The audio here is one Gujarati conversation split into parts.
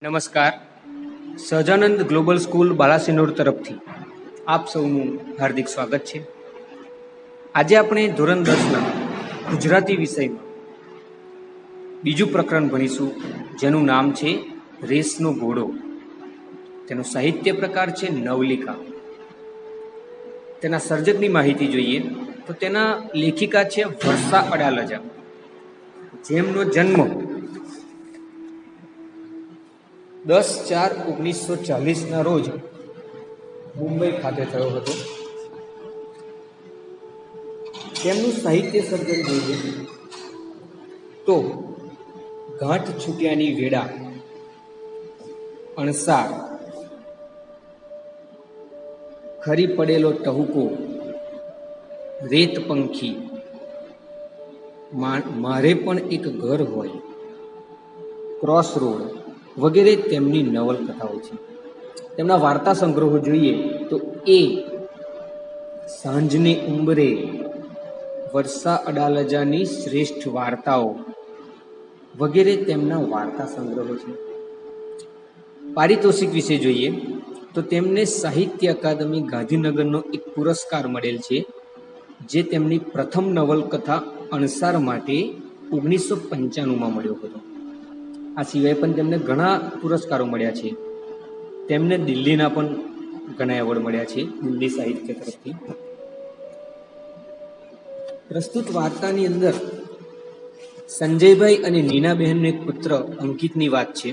નમસ્કાર. સહજાનંદ ગ્લોબલ સ્કૂલ બાલાસિનોર તરફથી આપ સૌનું હાર્દિક સ્વાગત છે. આજે આપણે ધોરણ 10ના ગુજરાતી વિષયમાં બીજું પ્રકરણ ભણીશું, જેનું નામ છે રેસનો ઘોડો. તેનો સાહિત્ય પ્રકાર છે નવલિકા. તેના સર્જકની માહિતી જોઈએ તો તેના લેખિકા છે વર્ષા અડાલજા, જેમનો જન્મ 10/4/1940 રોજ મુંબઈ ખાતે થયો હતો. તેમનું સાહિત્ય સર્જન જોઈએ તો ગાંઠ છૂટ્યાની વેળા, અણસાર, ખરી પડેલો ટહુકો, રેત પંખી, મારે પણ એક ઘર હોય, ક્રોસ રોડ વગેરે તેમની નવલકથાઓ છે. તેમના વાર્તા સંગ્રહો જોઈએ તો એ સાંજને ઉંબરે, વર્ષા અડાલજાની શ્રેષ્ઠ વાર્તાઓ વગેરે તેમના વાર્તા સંગ્રહો છે. પારિતોષિક વિશે જોઈએ તો તેમને સાહિત્ય અકાદમી ગાંધીનગરનો એક પુરસ્કાર મળેલ છે, જે તેમની પ્રથમ નવલકથા અણસાર માટે 1995માં મળ્યો હતો. આ સિવાય પણ તેમને ઘણા પુરસ્કારો મળ્યા છે. તેમને દિલ્હીના પણ ઘણા એવોર્ડ મળ્યા છે, દિલ્હી સાહિત્ય તરફથી. પ્રસ્તુત વાર્તાની અંદર સંજયભાઈ અને નીનાબહેનનો એક પુત્ર અંકિતની વાત છે,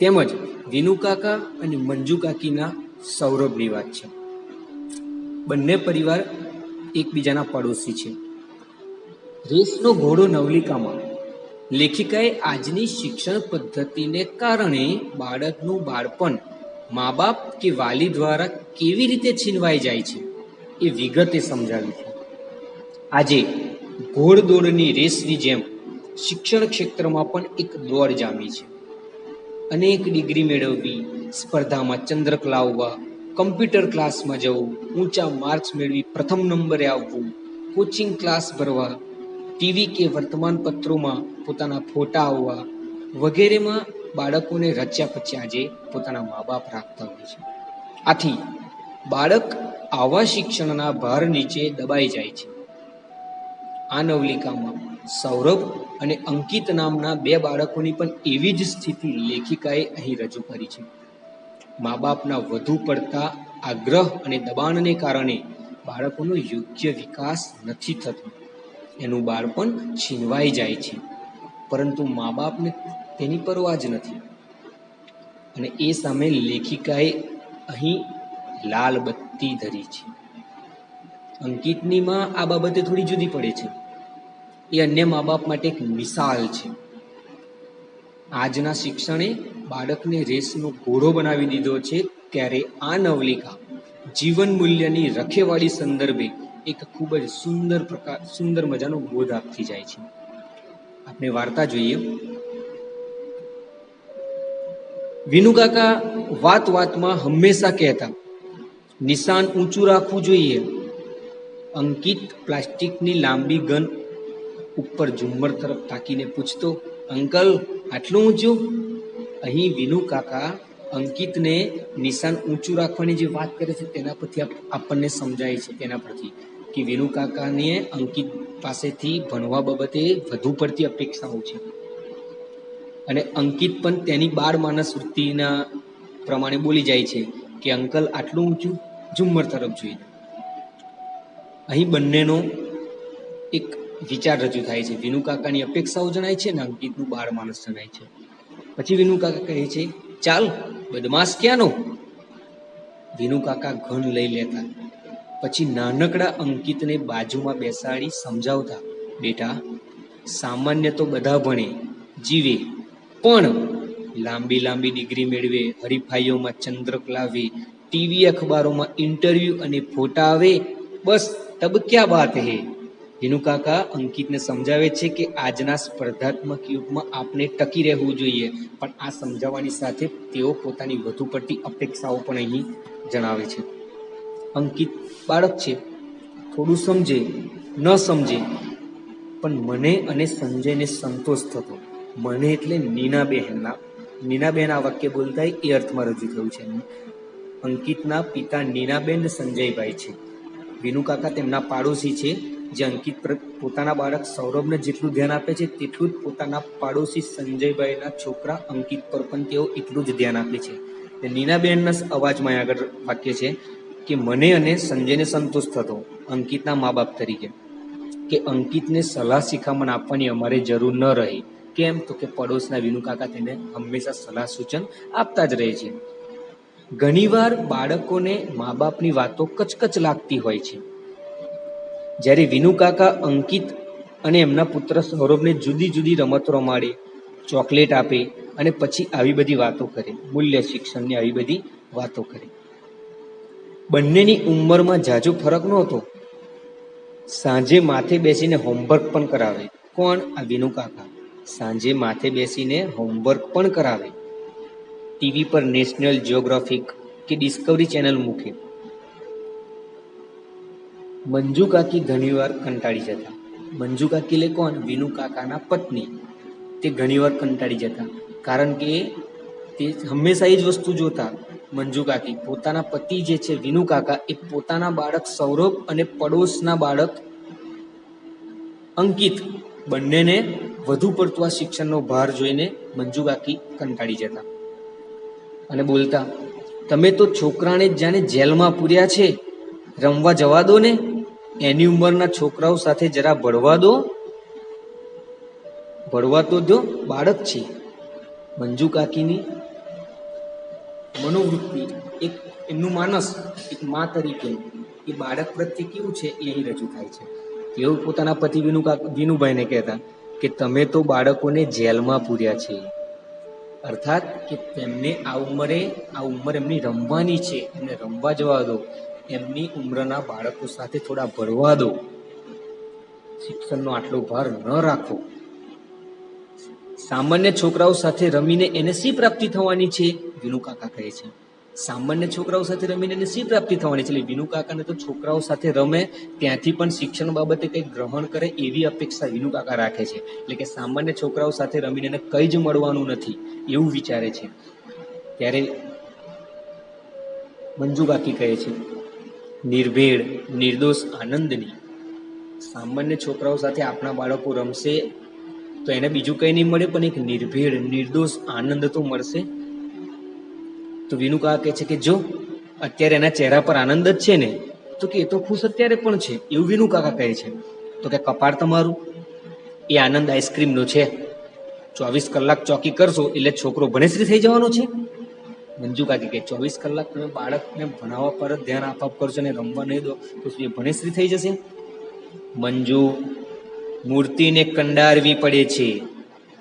તેમજ વિનુકાકા અને મંજુકાકીના સૌરભની વાત છે. બંને પરિવાર એકબીજાના પડોશી છે. રેસનો ઘોડો નવલિકામાં લેખિકાએ આજની શિક્ષણ પદ્ધતિને કારણે બાળકનું બાળપણ મા બાપ કે વાલી દ્વારા કેવી રીતે છીનવાઈ જાય છે એ વિગતે સમજાવી છે. આજે ઘોડદોડની રેસની જેમ શિક્ષણ ક્ષેત્રમાં પણ એક દોડ જામી છે. અનેક ડિગ્રી મેળવવી, સ્પર્ધામાં ચંદ્રક લાવવા, કમ્પ્યુટર ક્લાસમાં જવું, ઊંચા માર્ક્સ મેળવી પ્રથમ નંબરે આવવું, કોચિંગ ક્લાસ ભરવા, ટીવી કે વર્તમાનપત્રોમાં પોતાના ફોટા આવવા વગેરેમાં બાળકોને રચ્યા પચ્યા આજે પોતાના મા બાપ રાખતા હોય છે. આથી બાળક આવા શિક્ષણના ભાર નીચે દબાઈ જાય છે. આ નવલિકામાં સૌરભ અને અંકિત નામના બે બાળકોની પણ એવી જ સ્થિતિ લેખિકાએ અહીં રજૂ કરી છે. મા બાપના વધુ પડતા આગ્રહ અને દબાણને કારણે બાળકોનો યોગ્ય વિકાસ નથી થતો. એનું બાળપણ છીનવાઈ જાય છે, પરંતુ મા બાપને તેની પરવા જ નથી. અને એ સામે લેખિકાએ અહીં લાલ બત્તી ધરી છે. અંકિતની માં આ બાબતે થોડી જુદી પડે છે. એ અન્ય મા બાપ માટે એક મિસાલ છે. આજના શિક્ષણે બાળકને રેસનો ઘોડો બનાવી દીધો છે, ત્યારે આ નવલિકા જીવન મૂલ્યની રખેવાળી સંદર્ભે એક ખૂબ જ સુંદર મજાનો બોધ આપતી જાય છે. આપણે વાર્તા જોઈએ. વિનુકાકા વાત વાતમાં હંમેશા કહેતા, નિશાન ઊંચું રાખવું જોઈએ. અંકિત પ્લાસ્ટિકની લાંબી ગન ઉપર ઝુમ્મર તરફ તાકીને પૂછતો, અંકલ આટલું ઊંચું? અહીં વિનુકાકા અંકિતને નિશાન ઊંચું રાખવાની જે વાત કરે છે તેના પરથી આપણને સમજાય છે, તેના પરથી કે વિનુકાકાને અંકિત પાસેથી ભણવા બાબતે વધુ પડતી અપેક્ષાઓ છે. અને અંકિત પણ તેની બાળ માનસ વૃત્તિના પ્રમાણે બોલી જાય છે કે અંકલ આટલું ઊંચું? ઝુમ્મર તરફ જોઈ. અહીં બંનેનો એક વિચાર રજૂ થાય છે. વિનુકાકાની અપેક્ષાઓ જણાય છે અને અંકિતનું બાળ માનસ જણાય છે. પછી વિનુકાકા કહે છે, ચાલ બદમાશ ક્યાંનો? વિનુકાકા ઘન લઈ લેતા. પછી નાનકડા અંકિતને બાજુમાં બેસાડી સમજાવતા, બેટા સામાન્ય તો બધા ભણે, જીવે, પણ લાંબી લાંબી ડિગ્રી મેળવે, હરીફાઈઓમાં ચંદ્રક લાવે, ટીવી અખબારોમાં ઇન્ટરવ્યુ અને ફોટા આવે, બસ તબ ક્યા બાત હે. વિનુકાકા અંકિતને સમજાવે છે કે આજના સ્પર્ધાત્મક યુગમાં આપણે ટકી રહેવું જોઈએ, પણ આ સમજાવવાની સાથે તેઓ પોતાની વધુ પડતી અપેક્ષાઓ પણ અહીં જણાવે છે. અંકિત બાળક છે, થોડું સમજે ન સમજે, પણ મને અને સંજયને સંતોષ થતો. મને એટલે નીનાબહેનના નીનાબેન આ વાક્ય બોલતા એ અર્થમાં રજૂ થયું છે. અંકિતના પિતા નીનાબેન સંજયભાઈ છે. વિનુકાકા તેમના પાડોશી છે, જે અંકિત પોતાના બાળક સૌરભને જેટલું ધ્યાન આપે છે તેટલું જ પોતાના પાડોશી સંજયભાઈના છોકરા અંકિત પર પણ તેઓ એટલું જ ધ્યાન આપે છે. નીનાબેનના અવાજમાં આગળ વાક્ય છે કે મને અને સંજયને સંતોષ થતો અંકિતના મા બાપ તરીકે કે અંકિતને સલાહ શિખામણ આપવાની અમારે જરૂર ન રહી. કેમ? તો કે પડોશના વિનુકાકા તેને હંમેશા સલાહ સૂચન આપતા જ રહે છે. ઘણીવાર બાળકોને મા બાપની વાતો કચકચ લાગતી હોય છે. જ્યારે વિનુકાકા અંકિત અને એમના પુત્ર સૌરભને જુદી જુદી રમતો રમાડે, ચોકલેટ આપે અને પછી આવી બધી વાતો કરે, મૂલ્ય શિક્ષણની આવી બધી વાતો કરે. બંનેની ઉંમરમાં ઝાઝો ફરક નહોતો. સાંજે માથે બેસીને હોમવર્ક પણ કરાવે. કોણ? આ વિનુકાકા. સાંજે માથે બેસીને હોમવર્ક પણ કરાવે. ટીવી પર નેશનલ જિયોગ્રાફિક કે ડિસ્કવરી ચેનલ મૂકે. મંજુ કાકી ઘણીવાર કંટાળી જતા. મંજુ કાકી લે કોણ? વિનુકાકાના પત્ની. તે ઘણીવાર કંટાળી જતા, કારણ કે તે હંમેશા એ જ વસ્તુ જોતા. મંજુ કાકી પોતાના પતિ જે છે વિનુકાકા એ પોતાના બાળક સૌરભ અને પડોશના બાળક અંકિત બંનેને વધુ પડતું આ શિક્ષણનો ભાર જોઈને મંજુ કાકી કંટાળી જતા અને બોલતા, તમે તો છોકરાને જાણે જેલમાં પૂર્યા છે, રમવા જવા દો ને, એની ઉંમરના છોકરાઓ સાથે જરા ભળવા તો દો, બાળક છે. મંજુ કાકીની મનોવૃત્તિ, એક એમનું માનસ એક મા તરીકે એ બાળક પ્રત્યે કેવું છે એ અહીં રજૂ થાય છે. તેઓ પોતાના પતિ વિનુભાઈને કહેતા કે તમે તો બાળકોને જેલમાં પૂર્યા છે. અર્થાત કે તેમને આ ઉંમર એમની રમવાની છે, એમને રમવા જવા દો, એમની ઉંમરના બાળકો સાથે થોડા ભળવા દો, શિક્ષણનો આટલો ભાર ન રાખો. સામાન્ય છોકરાઓ સાથે રમીને એને શી પ્રાપ્તિ થવાની છે? વિનુકાકા કહે છે. સામાન્ય છોકરાઓ સાથે રમીને એને શી પ્રાપ્તિ થવાની છે? એટલે વિનુકાકાને તો છોકરાઓ સાથે રમે ત્યાંથી પણ શિક્ષણ બાબતે કંઈક ગ્રહણ કરે એવી અપેક્ષા વિનુકાકા રાખે છે. એટલે કે સામાન્ય છોકરાઓ સાથે રમીને એને કંઈ જ મળવાનું નથી એવું વિચારે છે. ત્યારે મંજુ કાકી કહે છે, નિર્ભેળ નિર્દોષ આનંદની. સામાન્ય છોકરાઓ સાથે આપણા બાળકો રમશે તો એને બીજું કંઈ નહીં મળે, પણ એક નિર્ભેળ નિર્દોષ આનંદ તો મળશે. તો વિનુકાકા કહે છે કે જો અત્યારે એના ચહેરા પર આનંદ જ છે ને, તો કે એ તો ખુશ અત્યારે પણ છે એવું વિનુકાકા કહે છે. તો કે કપાળ તમારું, એ આનંદ આઈસ્ક્રીમનો છે. 24 કલાક ચોકી કરશો એટલે છોકરો ભણેશ્રી થઈ જવાનો છે. મંજુ કાકી કહે 24 કલાક તમે બાળકને ભણાવવા પર જ ધ્યાન આપવા કરશો ને રમવા નહીં દો તો શું એ ભણેશ્રી થઈ જશે? મંજુ, મૂર્તિને કંડારવી પડે છે.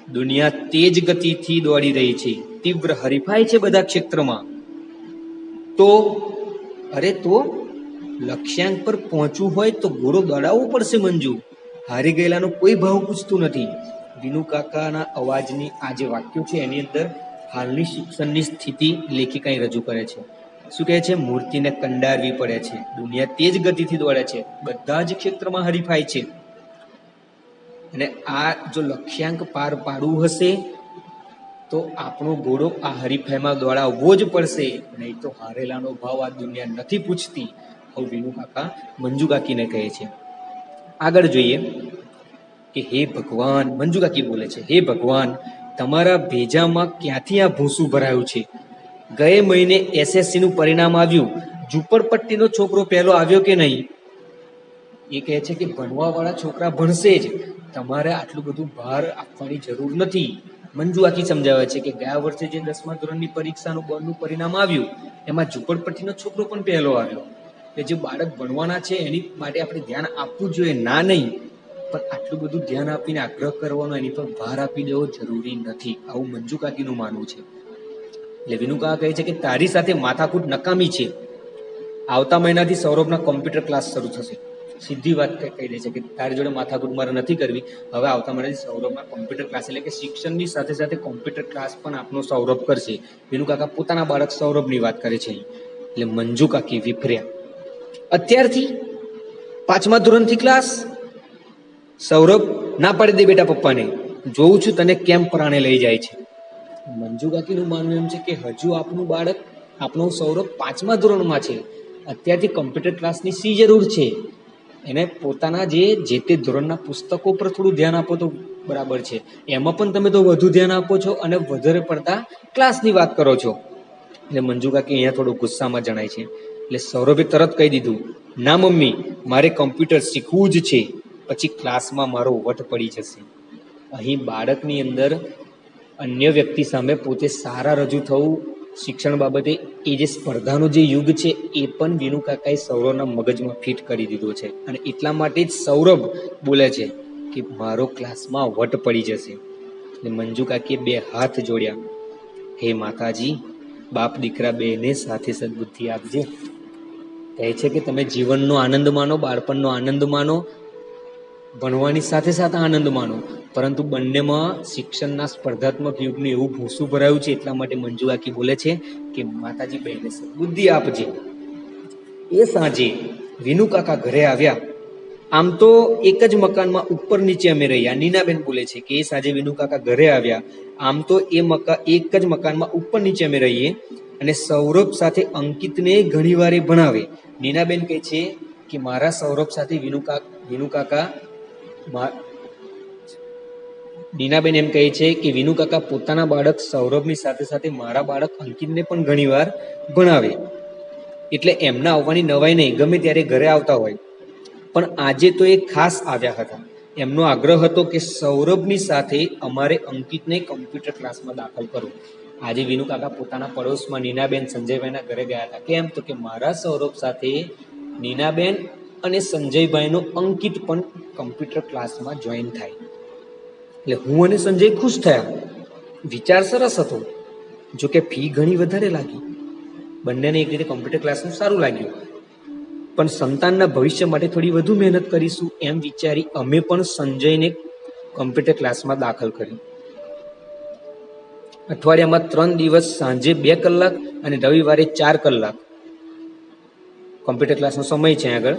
દુનિયા તેજ ગતિથી દોડી રહી છે, તીવ્ર હરીફાઈ છે બધા ક્ષેત્રમાં. તો લક્ષ્યાંક પર પહોંચવું હોય તો ઘોડો દોડાવવો પડશે. મંજુ, હારી ગયેલાનો કોઈ ભાવ પૂછતું નથી. વિનુકાકાના અવાજની આ જે વાક્યો છે એની અંદર હાલની શિક્ષણની સ્થિતિ લેખિકાએ રજૂ કરે છે. શું કહે છે? મૂર્તિને કંડારવી પડે છે, દુનિયા તેજ ગતિથી દોડે છે, બધા જ ક્ષેત્રમાં હરીફાઈ છે. અને આ જો લક્ષ્યાંક પાર પાડવું હશે તો આપણો ઘોડો આ હરીફાઈમાં દોડાવવો જ પડશે, નહીં તો હારેલાનો ભાવ આ દુનિયા નથી પૂછતી. આવું વિનુકાકા મંજુ કાકીને કહે છે. આગળ જોઈએ કે હે ભગવાન, મંજુ કાકી બોલે છે, હે ભગવાન, તમારા ભેજામાં ક્યાંથી આ ભૂસું ભરાયું છે? ગયે મહિને SSC નું પરિણામ આવ્યું, ઝૂંપડપટ્ટીનો છોકરો પહેલો આવ્યો કે નહીં? એ કહે છે કે ભણવાવાળા છોકરા ભણશે જ, તમારે આટલું બધું ભાર આપવાની જરૂર નથી. મંજુ કાકી સમજાવે છે કે ગયા વર્ષે જે 10મા ધોરણની પરીક્ષાનું બોર્ડનું પરિણામ આવ્યું એમાં ઝૂંપડપટ્ટીનો છોકરો પણ પહેલો આવ્યો. કે જે બાળક ભણવાના છે એની માટે આપણે ધ્યાન આપવું જોઈએ, ના નહીં, પણ આટલું બધું ધ્યાન આપીને આગ્રહ કરવાનો, એની પર ભાર આપી દેવો જરૂરી નથી. આવું મંજુ કાકીનું માનવું છે. એટલે વિનુકાકા કહે છે કે તારી સાથે માથાકૂટ નકામી છે. આવતા મહિનાથી સૌરભના કોમ્પ્યુટર ક્લાસ શરૂ થશે. સીધી વાત કહી દે છે કે તારી જોડે માથાકૂટ મારે નથી કરવી. હવે આવતા મહિનાથી સૌરભના કોમ્પ્યુટર ક્લાસ, એટલે કે શિક્ષણની સાથે સાથે કોમ્પ્યુટર ક્લાસ પણ આપનો સૌરભ કરશે. વિનુકાકા પોતાના બાળક સૌરભની વાત કરે છે. એટલે મંજુ કાકી વિફર્યા. અત્યારથી 5મા ધોરણથી ક્લાસ? સૌરભ ના પાડી દે બેટા પપ્પાને, જોઉં છું તને કેમ પ્રાણે લઈ જાય છે. મંજુ કાકીનું માનવું એમ છે કે હજુ આપણું બાળક, આપણો સૌરભ 5મા ધોરણમાં છે, અત્યારથી કમ્પ્યુટર ક્લાસની શી જરૂર છે? એને પોતાના જે તે ધોરણના પુસ્તકો પર થોડું ધ્યાન આપો તો બરાબર છે. એમાં પણ તમે તો વધુ ધ્યાન આપો છો અને વધારે પડતા ક્લાસની વાત કરો છો. એટલે મંજુ કાકી અહીંયા થોડું ગુસ્સામાં જણાય છે. એટલે સૌરભે તરત કહી દીધું, ના મમ્મી, મારે કમ્પ્યુટર શીખવું જ છે, પછી ક્લાસમાં મારો વટ પડી જશે. અહીં બાળકની અંદર અન્ય વ્યક્તિ સામે પોતે સારા રજૂ થવું, શિક્ષણ બાબતે એ જે સ્પર્ધાનો જે યુગ છે એ પણ વિનુ કાકાએ સૌરભના મગજમાં ફિટ કરી દીધો છે. અને એટલા માટે જ સૌરભ બોલે છે કે મારો ક્લાસમાં વટ પડી જશે. એટલે મંજુ કાકીએ 2 હાથ જોડ્યા, હે માતાજી, બાપ દીકરા બેને સાથે સદબુદ્ધિ આપજે. કહે છે કે તમે જીવનનો આનંદ માનો, બાળપણનો આનંદ માનો, ભણવાની સાથે સાથે આનંદ માનો, પરંતુ બંનેમાં શિક્ષણના સ્પર્ધાત્મક યુગનું એવું ભૂસું ભરાયું છે. એટલા માટે મંજુ કાકી બોલે છે કે માતાજી બેને બુદ્ધિ આપજે. એ સાંજે વિનુ કાકા ઘરે આવ્યા. આમ તો એક જ મકાનમાં ઉપર નીચે અમે રહ્યા. નીનાબેન બોલે છે કે એ સાંજે વિનુ કાકા ઘરે આવ્યા. આમ તો એક જ મકાનમાં ઉપર નીચે અમે રહીએ અને સૌરભ સાથે અંકિતને ઘણી વાર ભણાવે. નીનાબેન કહે છે કે મારા સૌરભ સાથે વિનુ કાકા નીનાબેન એમ કહે છે કે વિનુ કાકા પોતાના બાળક સૌરભની સાથે સાથે મારા બાળક અંકિતને પણ ઘણીવાર ભણાવે. એટલે એમના આવવાની નવાઈ નહીં, ગમે ત્યારે ઘરે આવતા હોય. પણ આજે તો એ ખાસ આવ્યા હતા. એમનો આગ્રહ હતો કે સૌરભની સાથે અમારે અંકિતને કમ્પ્યુટર ક્લાસમાં દાખલ કરવો. આજે વિનુ કાકા પોતાના પડોશમાં નીનાબેન, સંજયભાઈના ઘરે ગયા હતા. કેમ? તો કે મારા સૌરભ સાથે નીનાબેન અને સંજયભાઈનો અંકિત પણ કમ્પ્યુટર ક્લાસમાં જોઈન થાય. એટલે હું અને સંજય ખુશ થયા. વિચાર સરસ હતો, જો કે ફી ઘણી વધારે લાગી. બંનેને એક રીતે કમ્પ્યુટર ક્લાસનું સારું લાગ્યું, પણ સંતાનના ભવિષ્ય માટે થોડી વધુ મહેનત કરીશું એમ વિચારી અમે પણ સંજયને કમ્પ્યુટર ક્લાસમાં દાખલ કર્યો. અઠવાડિયામાં 3 દિવસ સાંજે 2 કલાક અને રવિવારે 4 કલાક કમ્પ્યુટર ક્લાસનો સમય છે આગળ.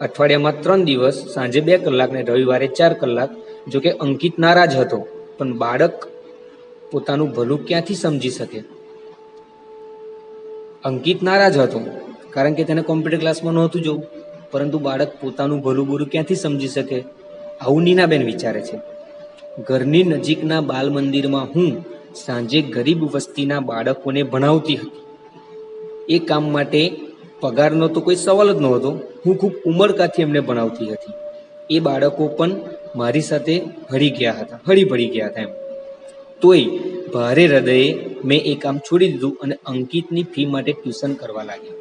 અઠવાડિયામાં 3 દિવસ સાંજે 2 કલાક અને રવિવારે 4 કલાક. જોકે અંકિત નારાજ હતો, પણ બાળક પોતાનું ભલું ક્યાંથી સમજી શકે? અંકિત નારાજ હતો કારણ કે તેને કોમ્પ્યુટર ક્લાસમાં નહોતું જવું, પરંતુ બાળક પોતાનું ભલું બુરું ક્યાંથી સમજી શકે? આવું નીનાબેન વિચારે છે. ઘરની નજીકના બાલ મંદિરમાં હું સાંજે ગરીબ વસ્તીના બાળકોને ભણાવતી હતી. એ કામ માટે પગારનો તો કોઈ સવાલ જ નહોતો. હું ખૂબ ઉમળકાથી એમને ભણાવતી હતી. એ બાળકો પણ મારી સાથે હળી ભળી ગયા હતા એમ. તોય ભારે હૃદયે મેં એ કામ છોડી દીધું અને અંકિતની ફી માટે ટ્યુશન કરવા લાગ્યા.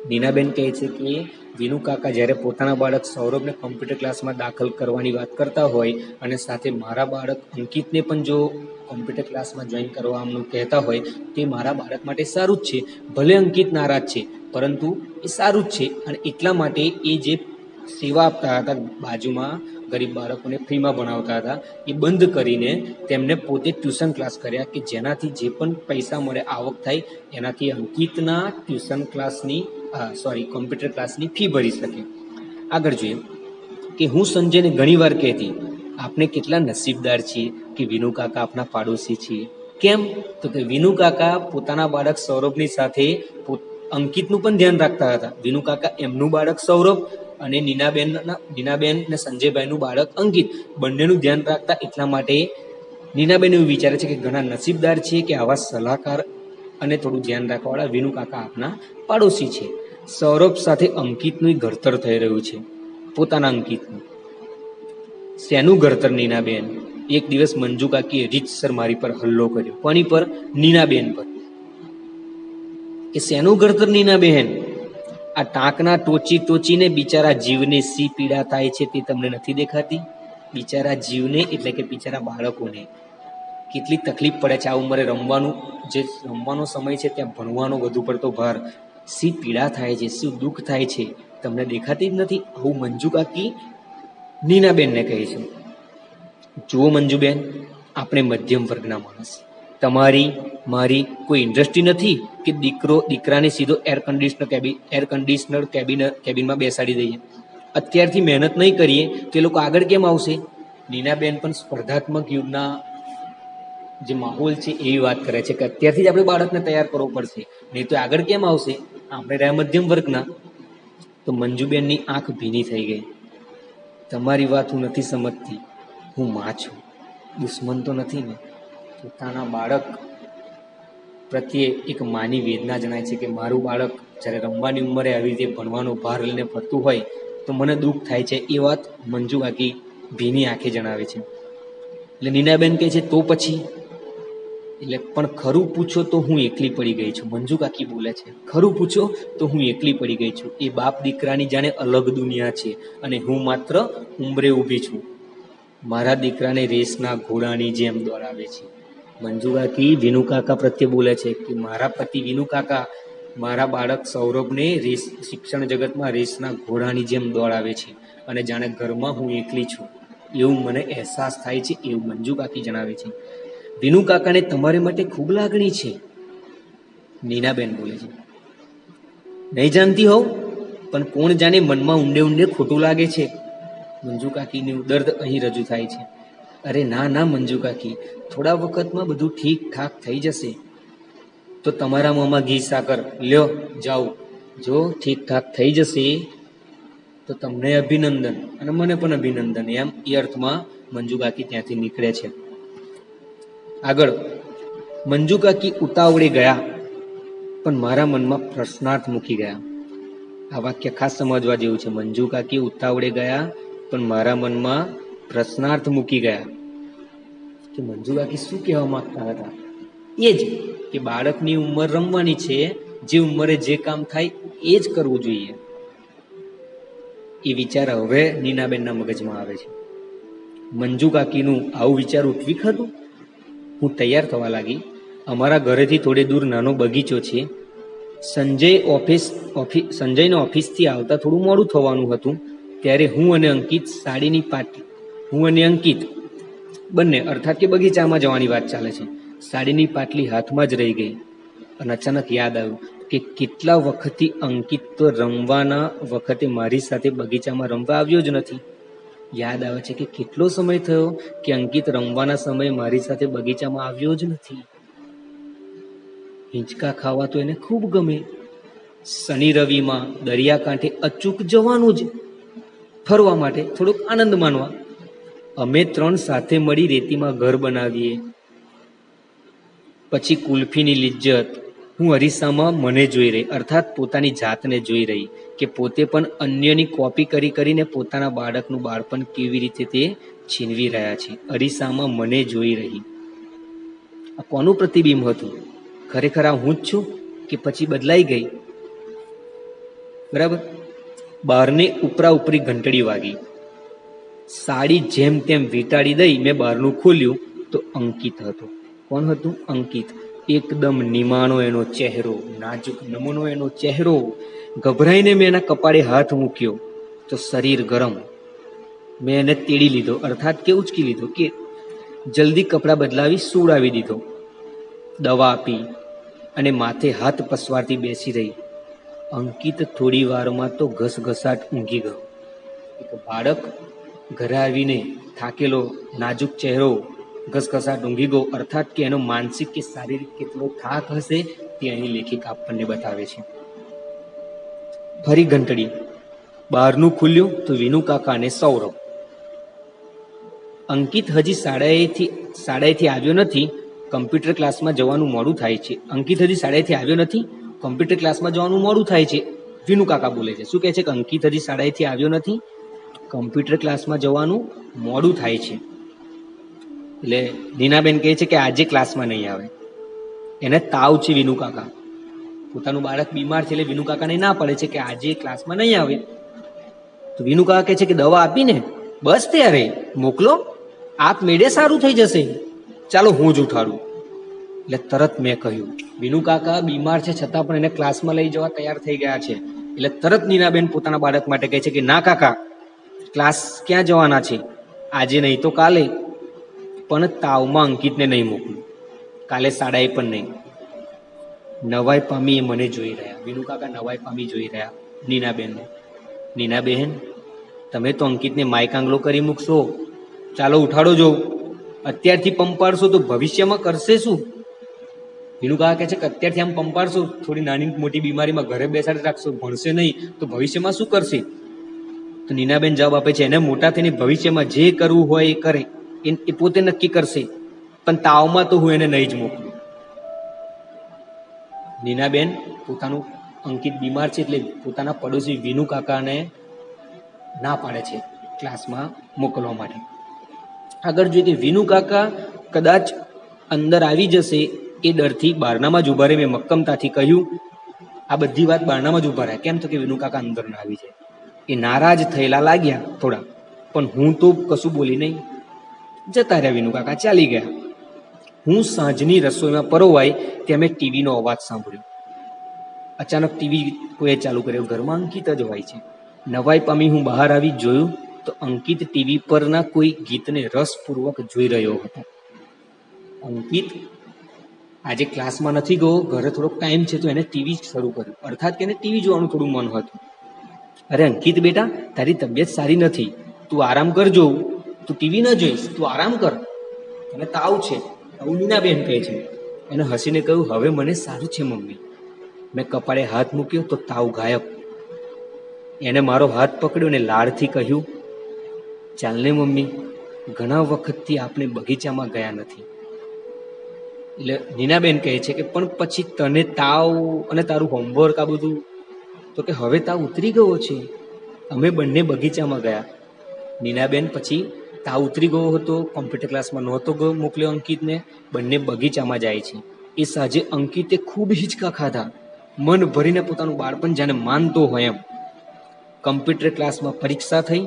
નીનાબેન કહે છે કે વિનુ કાકા જ્યારે પોતાના બાળક સૌરભને કમ્પ્યુટર ક્લાસમાં દાખલ કરવાની વાત કરતા હોય અને સાથે મારા બાળક અંકિતને પણ જો કમ્પ્યુટર ક્લાસમાં જોઈન કરવાનું કહેતા હોય, તે મારા બાળક માટે સારું જ છે. ભલે અંકિત નારાજ છે, પરંતુ એ સારું જ છે. અને એટલા માટે એ જે સેવા આપતા હતા, બાજુમાં ગરીબ બાળકોને ફ્રીમાં ભણાવતા હતા, એ બંધ કરીને તેમને પોતે ટ્યુશન ક્લાસ કર્યા કે જેનાથી જે પણ પૈસા મળે, આવક થાય, એનાથી અંકિતના કમ્પ્યુટર ક્લાસની ફી ભરી શકે. આગળ જોઈએ કે હું સંજયને ઘણી વાર કહેતી, આપને કેટલા નસીબદાર છીએ કે વિનુ કાકા આપના પાડોશી છીએ. કેમ? તો કે વિનુ કાકા પોતાના બાળક સૌરભની સાથે અંકિતનું પણ ધ્યાન રાખતા હતા. વિનુ કાકા એમનું બાળક સૌરભ અને નીનાબેન ને સંજયભાઈનું બાળક અંકિત બંનેનું ધ્યાન રાખતા. એટલા માટે નીનાબેન એવું વિચારે છે કે ઘણા નસીબદાર છે કે આવા સલાહકાર અને થોડું ધ્યાન રાખવાવાળા વિનુ કાકા આપના પાડોશી છે. સૌરભ સાથે અંકિતનું ઘડતર થઈ રહ્યું છે, પોતાના અંકિતનું. શેનું ઘડતર નીનાબેન? એક દિવસ મંજુ કાકીએ રીતસર મારી પર હલ્લો કર્યો. કોની પર? નીનાબેન પર. કે શેનું ઘડતર નીનાબેન? આ ટાંકના ટોચીને બિચારા જીવને સી પીડા થાય છે તે તમને નથી દેખાતી? બિચારા જીવને એટલે કે બિચારા બાળકોને કેટલી તકલીફ પડે છે. આ ઉંમરે રમવાનો સમય છે, ત્યાં ભણવાનો વધુ પડતો ભાર, સી પીડા થાય છે, શું દુઃખ થાય છે, તમને દેખાતી જ નથી? આવું મંજુ કાકી નીનાબેનને કહે છે. જુઓ મંજુબેન, આપણે મધ્યમ વર્ગના માણસ, તમારી મારી કોઈ ઇન્ડસ્ટ્રી નથી કે દીકરાને સીધો એર કન્ડિશનર કેબિનમાં બેસાડી દઈએ. અત્યારથી મહેનત નહીં કરીએ તો એ લોકો આગળ કેમ આવશે? નીનાબેન પણ સ્પર્ધાત્મક યુગના જે માહોલ છે એવી વાત કરે છે કે અત્યારથી જ આપણે બાળકને તૈયાર કરવો પડશે, નહીં તો આગળ કેમ આવશે. આપણે રહ્યા મધ્યમ વર્ગના. તો મંજુબેનની આંખ ભીની થઈ ગઈ. તમારી વાત હું નથી સમજતી. હું માં છું, દુશ્મન તો નથી ને. પોતાના બાળક પ્રત્યે એક માની વેદના જણાય છે કે મારું બાળક જ્યારે રમવાની ઉંમરે આવી રીતે ભણવાનો ભાર લઈને ફરતું હોય તો મને દુઃખ થાય છે. એ વાત મંજુ કાકી ભીની આંખે જણાવે છે. એટલે નીનાબેન કહે છે તો પછી, એટલે પણ ખરું પૂછો તો હું એકલી પડી ગઈ છું. મંજુ કાકી બોલે છે ખરું પૂછો તો હું એકલી પડી ગઈ છું. એ બાપ દીકરાની જાણે અલગ દુનિયા છે અને હું માત્ર ઉંબરે ઊભી છું. મારા દીકરાને રેસના ઘોડાની જેમ દોડાવે છે. મંજુ કાકી વિનુ કાકા પ્રત્યે બોલે છે કે મારા પતિ વિનુ કાકા મારા બાળક સૌરભને રેસ શિક્ષણ જગતમાં રેસના ઘોડાની જેમ દોડાવે છે અને જાણે ઘરમાં હું એકલી છું એવું મને અહેસાસ થાય છે, એવું મંજુ કાકી જણાવે છે. વિનુ કાકાને તમારી માટે ખૂબ લાગણી છે, નીનાબેન બોલે છે. નહીં જાણતી હોવ, પણ કોણ જાણે મનમાં ઊંડે ઊંડે ખોટું લાગે છે. મંજુ કાકીનું દર્દ અહીં રજૂ થાય છે. અરે ના ના મંજુ કાકી, થોડા વખતમાં બધું ઠીક ઠાક થઈ જશે. તો તમારા મોંમાં ઘી સાકર લ્યો જાઓ. જો ઠીક ઠાક થઈ જશે તો તમને અભિનંદન અને મને પણ અભિનંદન. એમ એ અર્થમાં મંજુ કાકી ત્યાંથી નીકળે છે. આગળ મંજુ કાકી ઉતાવળે ગયા પણ મારા મનમાં પ્રશ્નાર્થ મૂકી ગયા. આ વાક્ય ખાસ સમજવા જેવું છે. મંજુ કાકી ઉતાવળે ગયા પણ મારા મનમાં પ્રશ્નાર્થ મૂકી ગયા. કે મંજુ કાકી શું કહેવા માંગતા હતા? એ જ કે બાળકની ઉંમર રમવાની છે, જે ઉંમરે જે કામ થાય એ જ કરવું જોઈએ. એ વિચાર હવે નીનાબેનના મગજમાં આવે છે. મંજુ કાકીનું આવું વિચાર ઉઠવી ખાધું. હું તૈયાર થવા લાગી. અમારા ઘરેથી થોડે દૂર નાનો બગીચો છે. સંજયને ઓફિસથી આવતા થોડું મોડું થવાનું હતું ત્યારે હું અને અંકિત બંને અર્થાત કે બગીચામાં જવાની વાત ચાલે છે. સાડીની પાટલી હાથમાં જ રહી ગઈ અને અચાનક યાદ આવ્યું કે કેટલા વખતથી અંકિત તો રમવાના વખતે મારી સાથે બગીચામાં રમવા આવ્યો જ નથી. યાદ આવે છે કે કેટલો સમય થયો કે અંકિત રમવાના સમયે મારી સાથે બગીચામાં આવ્યો જ નથી. હિંચકા ખાવા તો એને ખૂબ ગમે. શનિ રવિમાં દરિયાકાંઠે અચૂક જવાનું જ, ફરવા માટે, થોડોક આનંદ માનવા. અમે ત્રણ સાથે મળી રેતીમાં ઘર બનાવીએ. પછી કુલ્ફીની લિજ્જત. હું અરીસામાં મને જોઈ રહી, અર્થાત પોતાની જાતને જોઈ રહી કે પોતે પણ અન્યની કોપી કરી કરીને પોતાના બાળકનું બાળપણ કેવી રીતે તે છીનવી રહ્યા છે. અરીસામાં મને જોઈ રહી. આ કોનું પ્રતિબિંબ હતું? ખરેખર આ હું જ છું કે પછી બદલાઈ ગઈ? બરાબર. બહારને ઉપરા ઉપરી ઘંટડી વાગી. સાડી જેમ તેમ વીંટાળી દઈ મેં બહારનું ખોલ્યું તો અંકિત હતો. કોણ હતું? અંકિત. એકદમ નિમાણો એનો ચહેરો, નાજુક નમૂનો એનો ચહેરો. ગભરાઈને મેં એના કપાળે હાથ મૂક્યો તો શરીર ગરમ. મેં એને તેડી લીધો, અર્થાત કે ઉચકી લીધો, કે જલ્દી કપડાં બદલાવી સુવડાવી દીધો. દવા આપી અને માથે હાથ પસવારતી બેસી રહી. અંકિત થોડી વારમાં તો ઘસઘસાટ ઊંઘી ગયો. એક બાળક ઘરે આવીને થાકેલો, નાજુક ચહેરો, ઘસઘસાટ ઊંઘી ગયો, અર્થાત કે એનો માનસિક કે શારીરિક કેટલો થાક હશે તે અહીં લેખિક આપણને બતાવે છે. ફરી ઘંટડી. બહારનું ખુલ્યું તો વિનુ કાકા અને સૌરભ. અંકિત હજી શાળાએથી આવ્યો નથી. કમ્પ્યુટર ક્લાસમાં જવાનું મોડું થાય છે. અંકિત હજી શાળાએથી આવ્યો નથી, કમ્પ્યુટર ક્લાસમાં જવાનું મોડું થાય છે. વિનુ કાકા બોલે છે. શું કહે છે? કે અંકિત હજી શાળાએથી આવ્યો નથી, કમ્પ્યુટર ક્લાસમાં જવાનું મોડું થાય છે. એટલે નીનાબેન કહે છે કે આજે ક્લાસમાં નહીં આવે. એને તાવ છે. વિનુ કાકા પોતાનું બાળક બીમાર છે એટલે વિનુ કાકાને ના પડે છે કે આજે ક્લાસમાં નહીં આવે. તો વિનુ કાકા કહે છે કે દવા આપીને બસ ત્યારે મોકલો, આપમેળે સારું થઈ જશે. ચાલો હું જ ઉઠાડું. એટલે તરત મેં કહ્યું. વિનુ કાકા બીમાર છે છતાં પણ એને ક્લાસમાં લઈ જવા તૈયાર થઈ ગયા છે. એટલે તરત નીનાબેન પોતાના બાળક માટે કહે છે કે ના કાકા, ક્લાસ ક્યાં જવાના છે? આજે નહીં તો કાલે. પણ તાવમાં અંકિતને નહીં મોકલું, કાલે શાળાએ પણ નહીં. નવાઈ પામી એ મને જોઈ રહ્યા. વિનુ કાકા નવાઈ પામી જોઈ રહ્યા નીનાબેનને. નીનાબેન, તમે તો અંકિતને માઇક આંગલો કરી મૂકશો. ચાલો ઉઠાડો જો. અત્યારથી પંપાડશો તો ભવિષ્યમાં કરશે શું? વિનુકાકા કહે છે કે અત્યારથી આમ પંપાડશો, થોડી નાની મોટી બીમારીમાં ઘરે બેસાડી રાખશો, ભણશે નહીં તો ભવિષ્યમાં શું કરશે? તો નીનાબેન જવાબ આપે છે, એને મોટા થઈને ભવિષ્યમાં જે કરવું હોય એ કરે, એ પોતે નક્કી કરશે, પણ તાવમાં તો હું એને નહીં જ મોકલું. નીનાબેન પોતાનું અંકિત બીમાર છે એટલે પોતાના પડોશી વિનુકાકાને ના પાડે છે ક્લાસમાં મોકલવા માટે. આગળ જોઈએ કે વિનુકાકા કદાચ અંદર આવી જશે એ ડરથી બારણામાં જ ઉભા રહે. મેં મક્કમતાથી કહ્યું, આ બધી વાત બારણામાં જ ઉભા રહ્યા. કેમ તો કે વિનુકાકા અંદર ના આવી જાય. એ નારાજ થયેલા લાગ્યા થોડા, પણ હું તો કશું બોલી નહીં. જતા રહ્યા વિનુકાકા, ચાલી ગયા. હું સાંજની રસોઈમાં પરોવાઈ ત્યાં મેં ટીવીનો અવાજ સાંભળ્યો. અચાનક ટીવી કોઈએ ચાલુ કર્યો. ઘરમાં અંકિત જ હોય છે. નવાઈ પામી હું બહાર આવી જોયું તો અંકિત ટીવી પરના કોઈ ગીતને રસપૂર્વક જોઈ રહ્યો હતો. અંકિત આજે ક્લાસમાં નથી ગયો, ઘરે થોડોક ટાઈમ છે તો એને ટીવી શરૂ કર્યું. અર્થાત કે એને ટીવી જોવાનું થોડું મન હતું. અરે અંકિત બેટા, તારી તબિયત સારી નથી, તું આરામ કરજો, તું ટીવી ન જોઈશ, તું આરામ કર, તને તાવ છે, આવું નીનાબેન કહે છે. એને હસીને કહ્યું, હવે મને સારું છે મમ્મી. મેં કપાળે હાથ મૂક્યો તો તાવ ગાયબ. એને મારો હાથ પકડ્યો અને લાડથી કહ્યું, ચાલને મમ્મી, ઘણા વખતથી આપણે બગીચામાં ગયા નથી. એટલે નીનાબેન કહે છે કે પણ પછી તને તાવ અને તારું હોમવર્ક આ બધું, તો કે હવે તાવ ઉતરી ગયો છે, અમે બંને બગીચામાં ગયા. નીનાબેન પછી તાવ ઉતરી ગયો હતો, કોમ્પ્યુટર ક્લાસમાં નહોતો મોકલ્યો અંકિતને, બંને બગીચામાં જાય છે. એ સાંજે અંકિતે ખૂબ હિંચકા ખાધા, મન ભરીને પોતાનું બાળપણ જાણે માનતો હોય એમ. કમ્પ્યુટર ક્લાસમાં પરીક્ષા થઈ,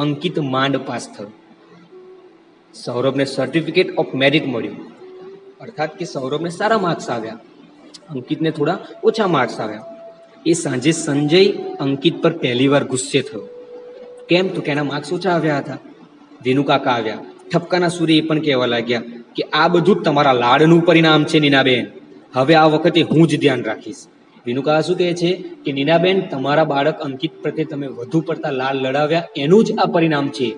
અંકિત માંડ પાસ થયો. સૌરભને સર્ટિફિકેટ ઓફ મેરિટ મળ્યું. અર્થાત કે સૌરભને સારા માર્ક્સ આવ્યા, અંકિતને થોડા ઓછા માર્ક્સ આવ્યા. એ સાંજે સંજય અંકિત પર પહેલીવાર ગુસ્સે થયો. કેમ તો કે એના માર્ક્સ ઓછા આવ્યા હતા. વિનુકાકા આવ્યા, ઠપકાના સૂરે એ પણ કહેવા લાગ્યા કે આ બધું જ તમારા લાડનું પરિણામ છે નીનાબેન, હવે આ વખતે હું જ ધ્યાન રાખીશ. વિનુકાકા શું કહે છે કે નીનાબેન, તમારા બાળક અંકિત પ્રત્યે તમે વધુ પડતા લાડ લડાવ્યા, એનું જ આ પરિણામ છે.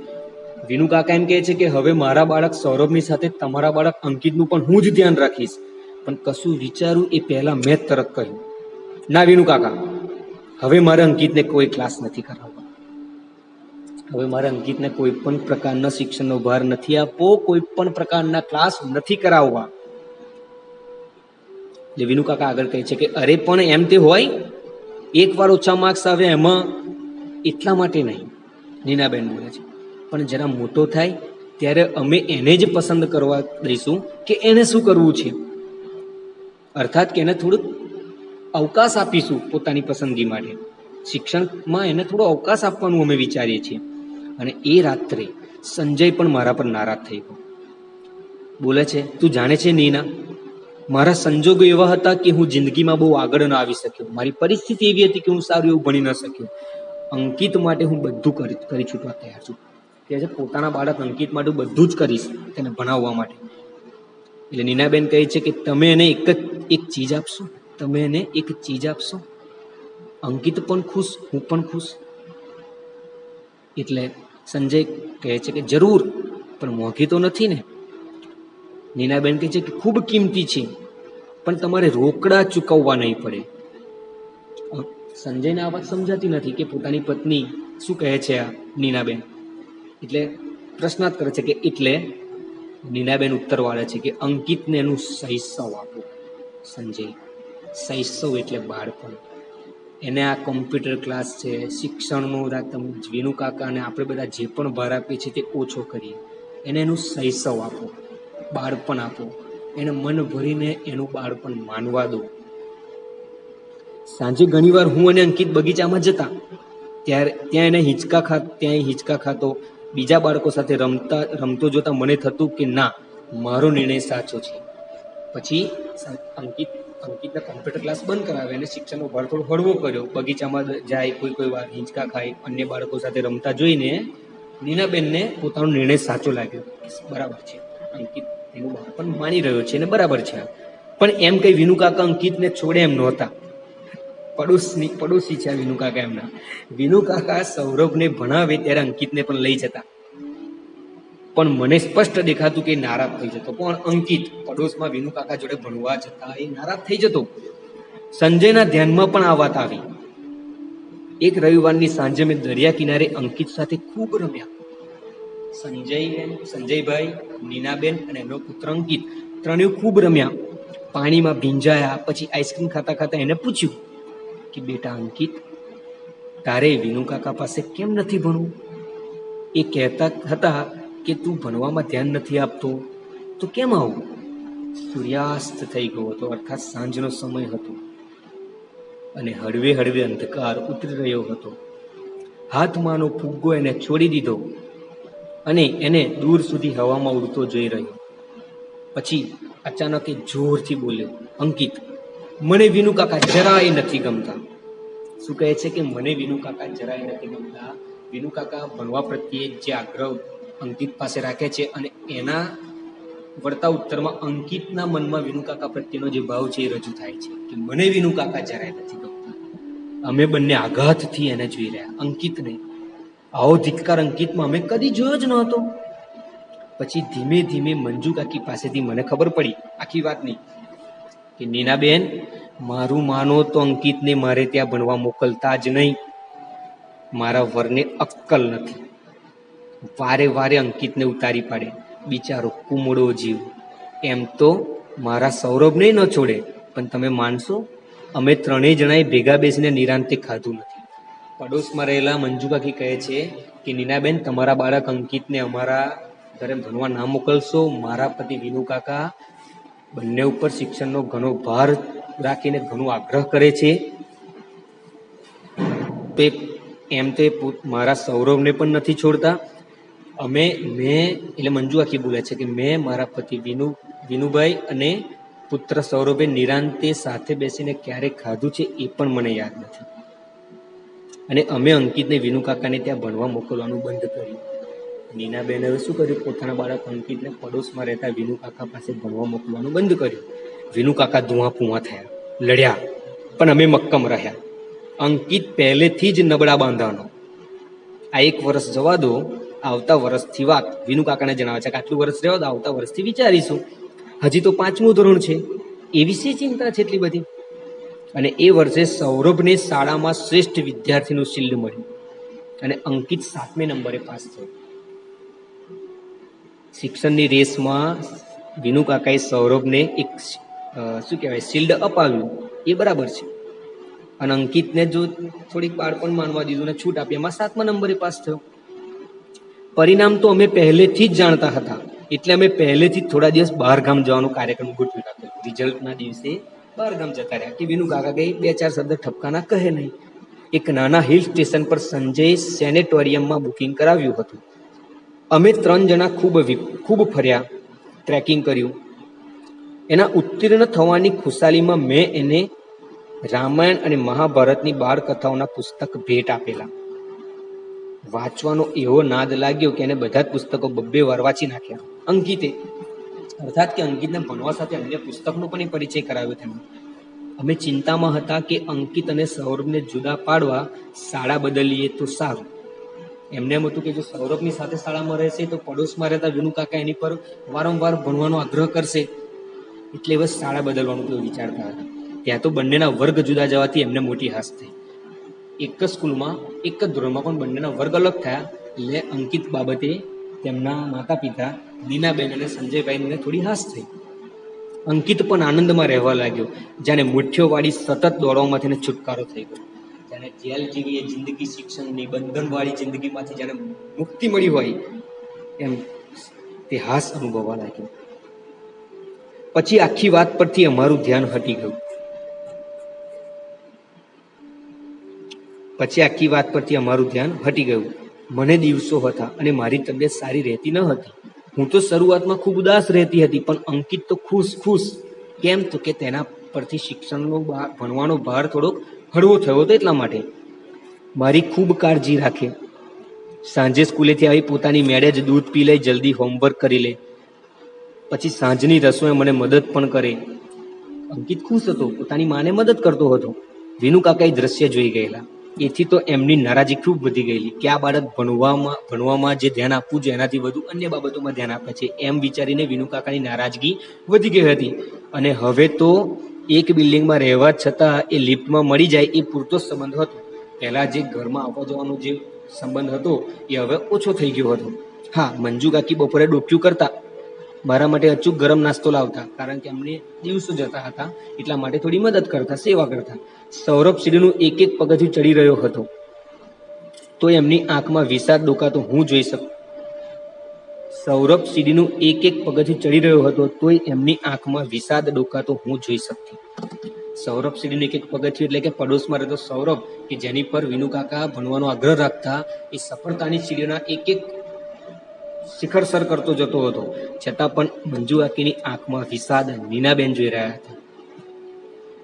વિનુકાકા એમ કહે છે કે હવે મારા બાળક સૌરભની સાથે તમારા બાળક અંકિતનું પણ હું જ ધ્યાન રાખીશ. પણ કશું વિચારું એ પહેલા મેં જ તરત કહ્યું, ના વિનુકાકા, હવે મારે અંકિતને કોઈ ક્લાસ નથી કરાવવા, હવે મારે અંકિતને કોઈ પણ પ્રકારના શિક્ષણનો ભાર નથી આપવો, કોઈ પણ પ્રકારના ક્લાસ નથી કરાવવા. એટલે વિનુકાકા આગળ કહે છે કે અરે પણ એમ તે હોય, એકવાર ઓછા માર્ક્સ આવે એમાં એટલા માટે નહીં. નીનાબેન બોલે છે, પણ જરા મોટો થાય ત્યારે અમે એને જ પસંદ કરવા દઈશું કે એને શું કરવું છે. અર્થાત કે એને થોડુંક અવકાશ આપીશું પોતાની પસંદગી માટે. શિક્ષણમાં એને થોડો અવકાશ આપવાનું અમે વિચારીએ છીએ. અને એ રાત્રે સંજય પણ મારા પર નારાજ થઈ ગયો. બોલે છે, તું જાણે છે નીના, મારા સંજોગો એવા હતા કે હું જિંદગીમાં બહુ આગળ ન આવી શક્યો. મારી પરિસ્થિતિ એવી હતી કે હું સારું એવું ભણી ન શક્યો. અંકિત માટે હું બધું કરી છૂટવા તૈયાર છું. કહે છે પોતાના બાળક અંકિત માટે બધું જ કરીશ તેને ભણાવવા માટે. એટલે નીનાબેન કહે છે કે તમે એને એક ચીજ આપશો, તમે એને એક ચીજ આપશો, અંકિત પણ ખુશ, હું પણ ખુશ. એટલે સંજય કહે છે કે જરૂર, પણ મોંઘી તો નથી ને. નીનાબેન કહે છે કે ખૂબ કિંમતી છે, પણ તમારે રોકડા ચૂકવવા નહીં પડે. સંજયને આ વાત સમજાતી નથી કે પોતાની પત્ની શું કહે છે આ નીનાબેન. એટલે પ્રશ્નાર્થ કરે છે કે એટલે નીનાબેન ઉત્તર વાળે છે કે અંકિતને એનું શૈશવ આપો. સંજય, શૈશવ એટલે બાળપણ. એને આ કોમ્પ્યુટર ક્લાસ છે, શિક્ષણનું વિનુકાકા અને આપણે બધા જે પણ ભાર આપીએ છીએ તે ઓછો કરીએ. એને એનું શૈશવ આપો, બાળપણ આપો, એને મન ભરીને એનું બાળપણ માનવા દો. સાંજે ઘણીવાર હું અને અંકિત બગીચામાં જતા, ત્યાં એને હિંચકા ખાતો, બીજા બાળકો સાથે રમતો જોતા મને થતું કે ના, મારો નિર્ણય સાચો છે. પછી અંકિતના કોમ્પ્યુટર ક્લાસ બંધ કરાવે અને શિક્ષણનો ભાર થોડો હળવો કર્યો. બગીચામાં જાય, કોઈ વાર હિંચકા ખાય, અન્ય બાળકો સાથે રમતા જોઈને નીનાબેનને પોતાનો નિર્ણય સાચો લાગ્યો. બરાબર છે, અંકિત એનું બાળપણ માની રહ્યો છે અને બરાબર છે. પણ એમ કઈ વિનુકાકા અંકિતને છોડે એમ નહોતા. પડોશી છે આ વિનુકાકા એમના. વિનુકાકા સૌરભને ભણાવે ત્યારે અંકિતને પણ લઈ જતા. પણ મને સ્પષ્ટ દેખાતું કે નારાજ થઈ જતો. પણ અંકિત પડોશમાં વિનુ કાકા જોડે ભણવા જતા એ નારાજ થઈ જતો. સંજયના ધ્યાનમાં પણ આ વાત આવી. એક રવિવારની સાંજે મેં દરિયા કિનારે અંકિત સાથે ખૂબ રમ્યા. સંજયભાઈ, નીનાબેન અને એનો પુત્ર અંકિત ત્રણેય ખૂબ રમ્યા. પાણીમાં ભીંજાયા. પછી આઈસ્ક્રીમ ખાતા ખાતા એને પૂછ્યું કે બેટા અંકિત, તારે વિનુ કાકા પાસે કેમ નથી ભણવું? એ કહેતા હતા કે તું ભણવામાં ધ્યાન નથી આપતો, તો કેમ આવું? સૂર્યાસ્ત થઈ ગયો હતો, અર્થાત સાંજનો સમય હતો અને હળવે હળવે અંધકાર ઉતરી રહ્યો હતો. હાથમાંનો ફુગ્ગો એને છોડી દીધો અને એને દૂર સુધી હવામાં ઉડતો જોઈ રહ્યો. પછી અચાનક એ જોરથી બોલ્યો, અંકિત, મને વિનુ કાકા જરાય નથી ગમતા. શું કહે છે કે મને વિનુ કાકા જરાય નથી ગમતા. વિનુ કાકા ભણવા પ્રત્યે જે આગ્રહ અંકિત પાસે રાખે છે અને એના વળતા ઉત્તરમાં અંકિતના મનમાં વિનુ કાકા પ્રત્યેનો જે ભાવ છે એ રજૂ થાય છે કે મને વિનુ કાકા જરાય નથી ગમતા. અમે બંને આઘાતથી એને જોઈ રહ્યા, અંકિતને. આવો ધિક્કાર અંકિતમાં અમે કદી જોયો જ નહોતો. પછી ધીમે ધીમે મંજુ કાકી પાસેથી મને ખબર પડી આખી વાતની કે નીનાબેન, મારું માનો તો અંકિતને મારે ત્યાં ભણવા મોકલતા જ નહીં. મારા વરને અક્કલ નથી. વારે વારે અંકિતને ઉતારી પાડે. બિચારો કુમળો જીવ. એમ તો મારા સૌરભને ન છોડે, પણ તમે માનશો, અમે ત્રણેય જણાએ ભેગા બેસીને નિરાંતે ખાધું નથી. પડોશમાં રહેલા મંજુ કાકી કહે છે કે નીનાબેન, તમારા બાળક અંકિતને અમારા ઘરે ભણવા ના મોકલશો. મારા પતિ વિનુ કાકા બંને ઉપર શિક્ષણનો ઘણો ભાર રાખીને ઘણો આગ્રહ કરે છે. તો એમ તો મારા સૌરભને પણ નથી છોડતા. મેં એટલે મંજુ આખી બોલે છે કે મેં મારા પતિ વિનુભાઈ અને પુત્ર સૌરભે નિરાંતે સાથે બેસીને ક્યારે ખાધું છે એ પણ મને યાદ નથી. અને અમે અંકિતને વિનુ કાકાને ત્યાં ભણવા મોકલવાનું બંધ કર્યું. નીનાબેન હવે શું કર્યું? પોતાના બાળક અંકિતને પડોશમાં રહેતા વિનુ કાકા પાસે ભણવા મોકલવાનું બંધ કર્યું. વિનુ કાકા ધુઆ પુઆ થયા, લડ્યા, પણ અમે મક્કમ રહ્યા. અંકિત પહેલેથી જ નબળા બાંધાનો. આ એક વર્ષ જવા દો, આવતા વર્ષથી વાત વિનુ કાકાને જણાવે છે કે આટલું વર્ષ રહેવા દો, આવતા વર્ષથી વિચારીશું. હજી તો 5મું ધોરણ છે, એ વિશે ચિંતા છે એટલી બધી. અને એ વર્ષે સૌરભને શાળામાં શ્રેષ્ઠ વિદ્યાર્થીનું શિલ્ડ મળ્યું અને અંકિત 7મે નંબરે પાસ થયો. શિક્ષણની રેસમાં વિનુ કાકાએ સૌરભને એક શિલ્ડ અપાવ્યું, એ બરાબર છે. અને અંકિતને જો થોડીક બાળપણ માનવા દીધું ને છૂટ આપી, એમાં 7મા નંબરે પાસ થયો. પરિણામ તો અમે પહેલેથી જ જાણતા હતા, એટલે અમે પહેલેથી થોડા દિવસ બહાર ગામ જવાનો કાર્યક્રમ ગોઠવી રાખ્યો. રિઝલ્ટના દિવસે બહાર ગામ જતા રહ્યા કે વિનુ કાકા કઈ 2-4 શબ્દ ઠપકાના કહે નહીં. એક નાના હિલ સ્ટેશન પર સંજય સેનેટોરિયમમાં બુકિંગ કરાવ્યું હતું. અમે 3 જણા ખૂબ ફર્યા, ટ્રેકિંગ કર્યું. એના ઉત્તીર્ણ થવાની ખુશાલીમાં મેં એને રામાયણ અને મહાભારતની બાળ કથાઓના પુસ્તક ભેટ આપેલા. વાંચવાનો એવો નાદ લાગ્યો કે એને બધા જ પુસ્તકો 2 વાર વાંચી નાખ્યા અંકિતે. અર્થાત કે અંકિતને ભણવા સાથે અન્ય પુસ્તકનો પણ પરિચય કરાવ્યો તેમને. અમે ચિંતામાં હતા કે અંકિત અને સૌરભને જુદા પાડવા શાળા બદલીએ તો સારું. એમને એમ હતું કે જો સૌરભની સાથે શાળામાં રહેશે તો પડોશમાં રહેતા વિનુ કાકા એની પર વારંવાર ભણવાનો આગ્રહ કરશે, એટલે બસ શાળા બદલવાનું તેઓ વિચારતા હતા. ત્યાં તો બંનેના વર્ગ જુદા જવાથી એમને મોટી હાસ થઈ. એક જ સ્કૂલમાં એક જ ધોરણમાં પણ બંનેના વર્ગ અલગ થયા. એટલે અંકિત બાબતે તેમના માતા પિતા નીનાબેન અને સંજયભાઈને થોડી હાસ થઈ. અંકિત પણ આનંદમાં રહેવા લાગ્યો. જાણે મુઠ્ઠીઓ વાળી સતત દોડવામાંથી એને છુટકારો થઈ ગયો. જાણે જેલ જેવી એ જિંદગી, શિક્ષણની બંધનવાળી જિંદગીમાંથી જાણે મુક્તિ મળી હોય એમ તે હાસ અનુભવવા લાગ્યો. પછી આખી વાત પરથી અમારું ધ્યાન હટી ગયું. મને દિવસો હતા અને મારી તબિયત સારી રહેતી ન હતી. હું તો શરૂઆતમાં ખૂબ ઉદાસ રહેતી હતી, પણ અંકિત તો ખુશ. કેમ? તો કે તેના પરથી શિક્ષણનો ભણવાનો ભાર થોડોક હળવો થયો હતો, એટલા માટે. મારી ખૂબ કાળજી રાખે. સાંજે સ્કૂલેથી આવી પોતાની મેળે જ દૂધ પી લે, જલ્દી હોમવર્ક કરી લે. પછી સાંજની રસોઈ મને મદદ પણ કરે. અંકિત ખુશ હતો, પોતાની માને મદદ કરતો હતો. વિનુ કાકા એ દ્રશ્ય જોઈ ગયેલા. એથી તો એમની નારાજી ખૂબ વધી ગયેલી કે આ બાળક ભણવામાં જે ધ્યાન આપવું જોઈએ એનાથી વધુ અન્ય બાબતોમાં ધ્યાન આપે છે, એમ વિચારીને વિનુકાકાની નારાજગી વધી ગઈ હતી. અને હવે તો એક બિલ્ડિંગમાં રહેવા છતાં એ લિફ્ટમાં મળી જાય એ પૂરતો સંબંધ હતો. પહેલા જે ઘરમાં આવવા જવાનો જે સંબંધ હતો એ હવે ઓછો થઈ ગયો હતો. હા, મંજુ કાકી બપોરે ડોક્યું કરતા, મારા માટે અચૂક ગરમ નાસ્તો લાવતા, કારણ કે અમને દિવસો જતા હતા એટલા માટે થોડી મદદ કરતા, સેવા કરતા. સૌરભ સીડીનું એક એક પગથિયું ચડી રહ્યો હતો તો એમની આંખમાં વિષાદ ડોકાતો હું જોઈ શકું. સૌરભ સીડીનું એક એક પગથિયું ચડી રહ્યો હતો તોય એમની આંખમાં વિષાદ ડોકાતો હું જોઈ શકતી. સૌરભ સીડીનું એક એક પગથિયું એટલે કે પડોશમાં રહેતો સૌરભ કે જેની પર વિનુકાકા ભણવાનો આગ્રહ રાખતા, એ સફળતાની સીડીઓના એક એક શિખર સર કરતો જતો હતો. છતાં પણ મંજુ કાકીની આંખમાં વિષાદ નીનાબેન જોઈ રહ્યા હતા.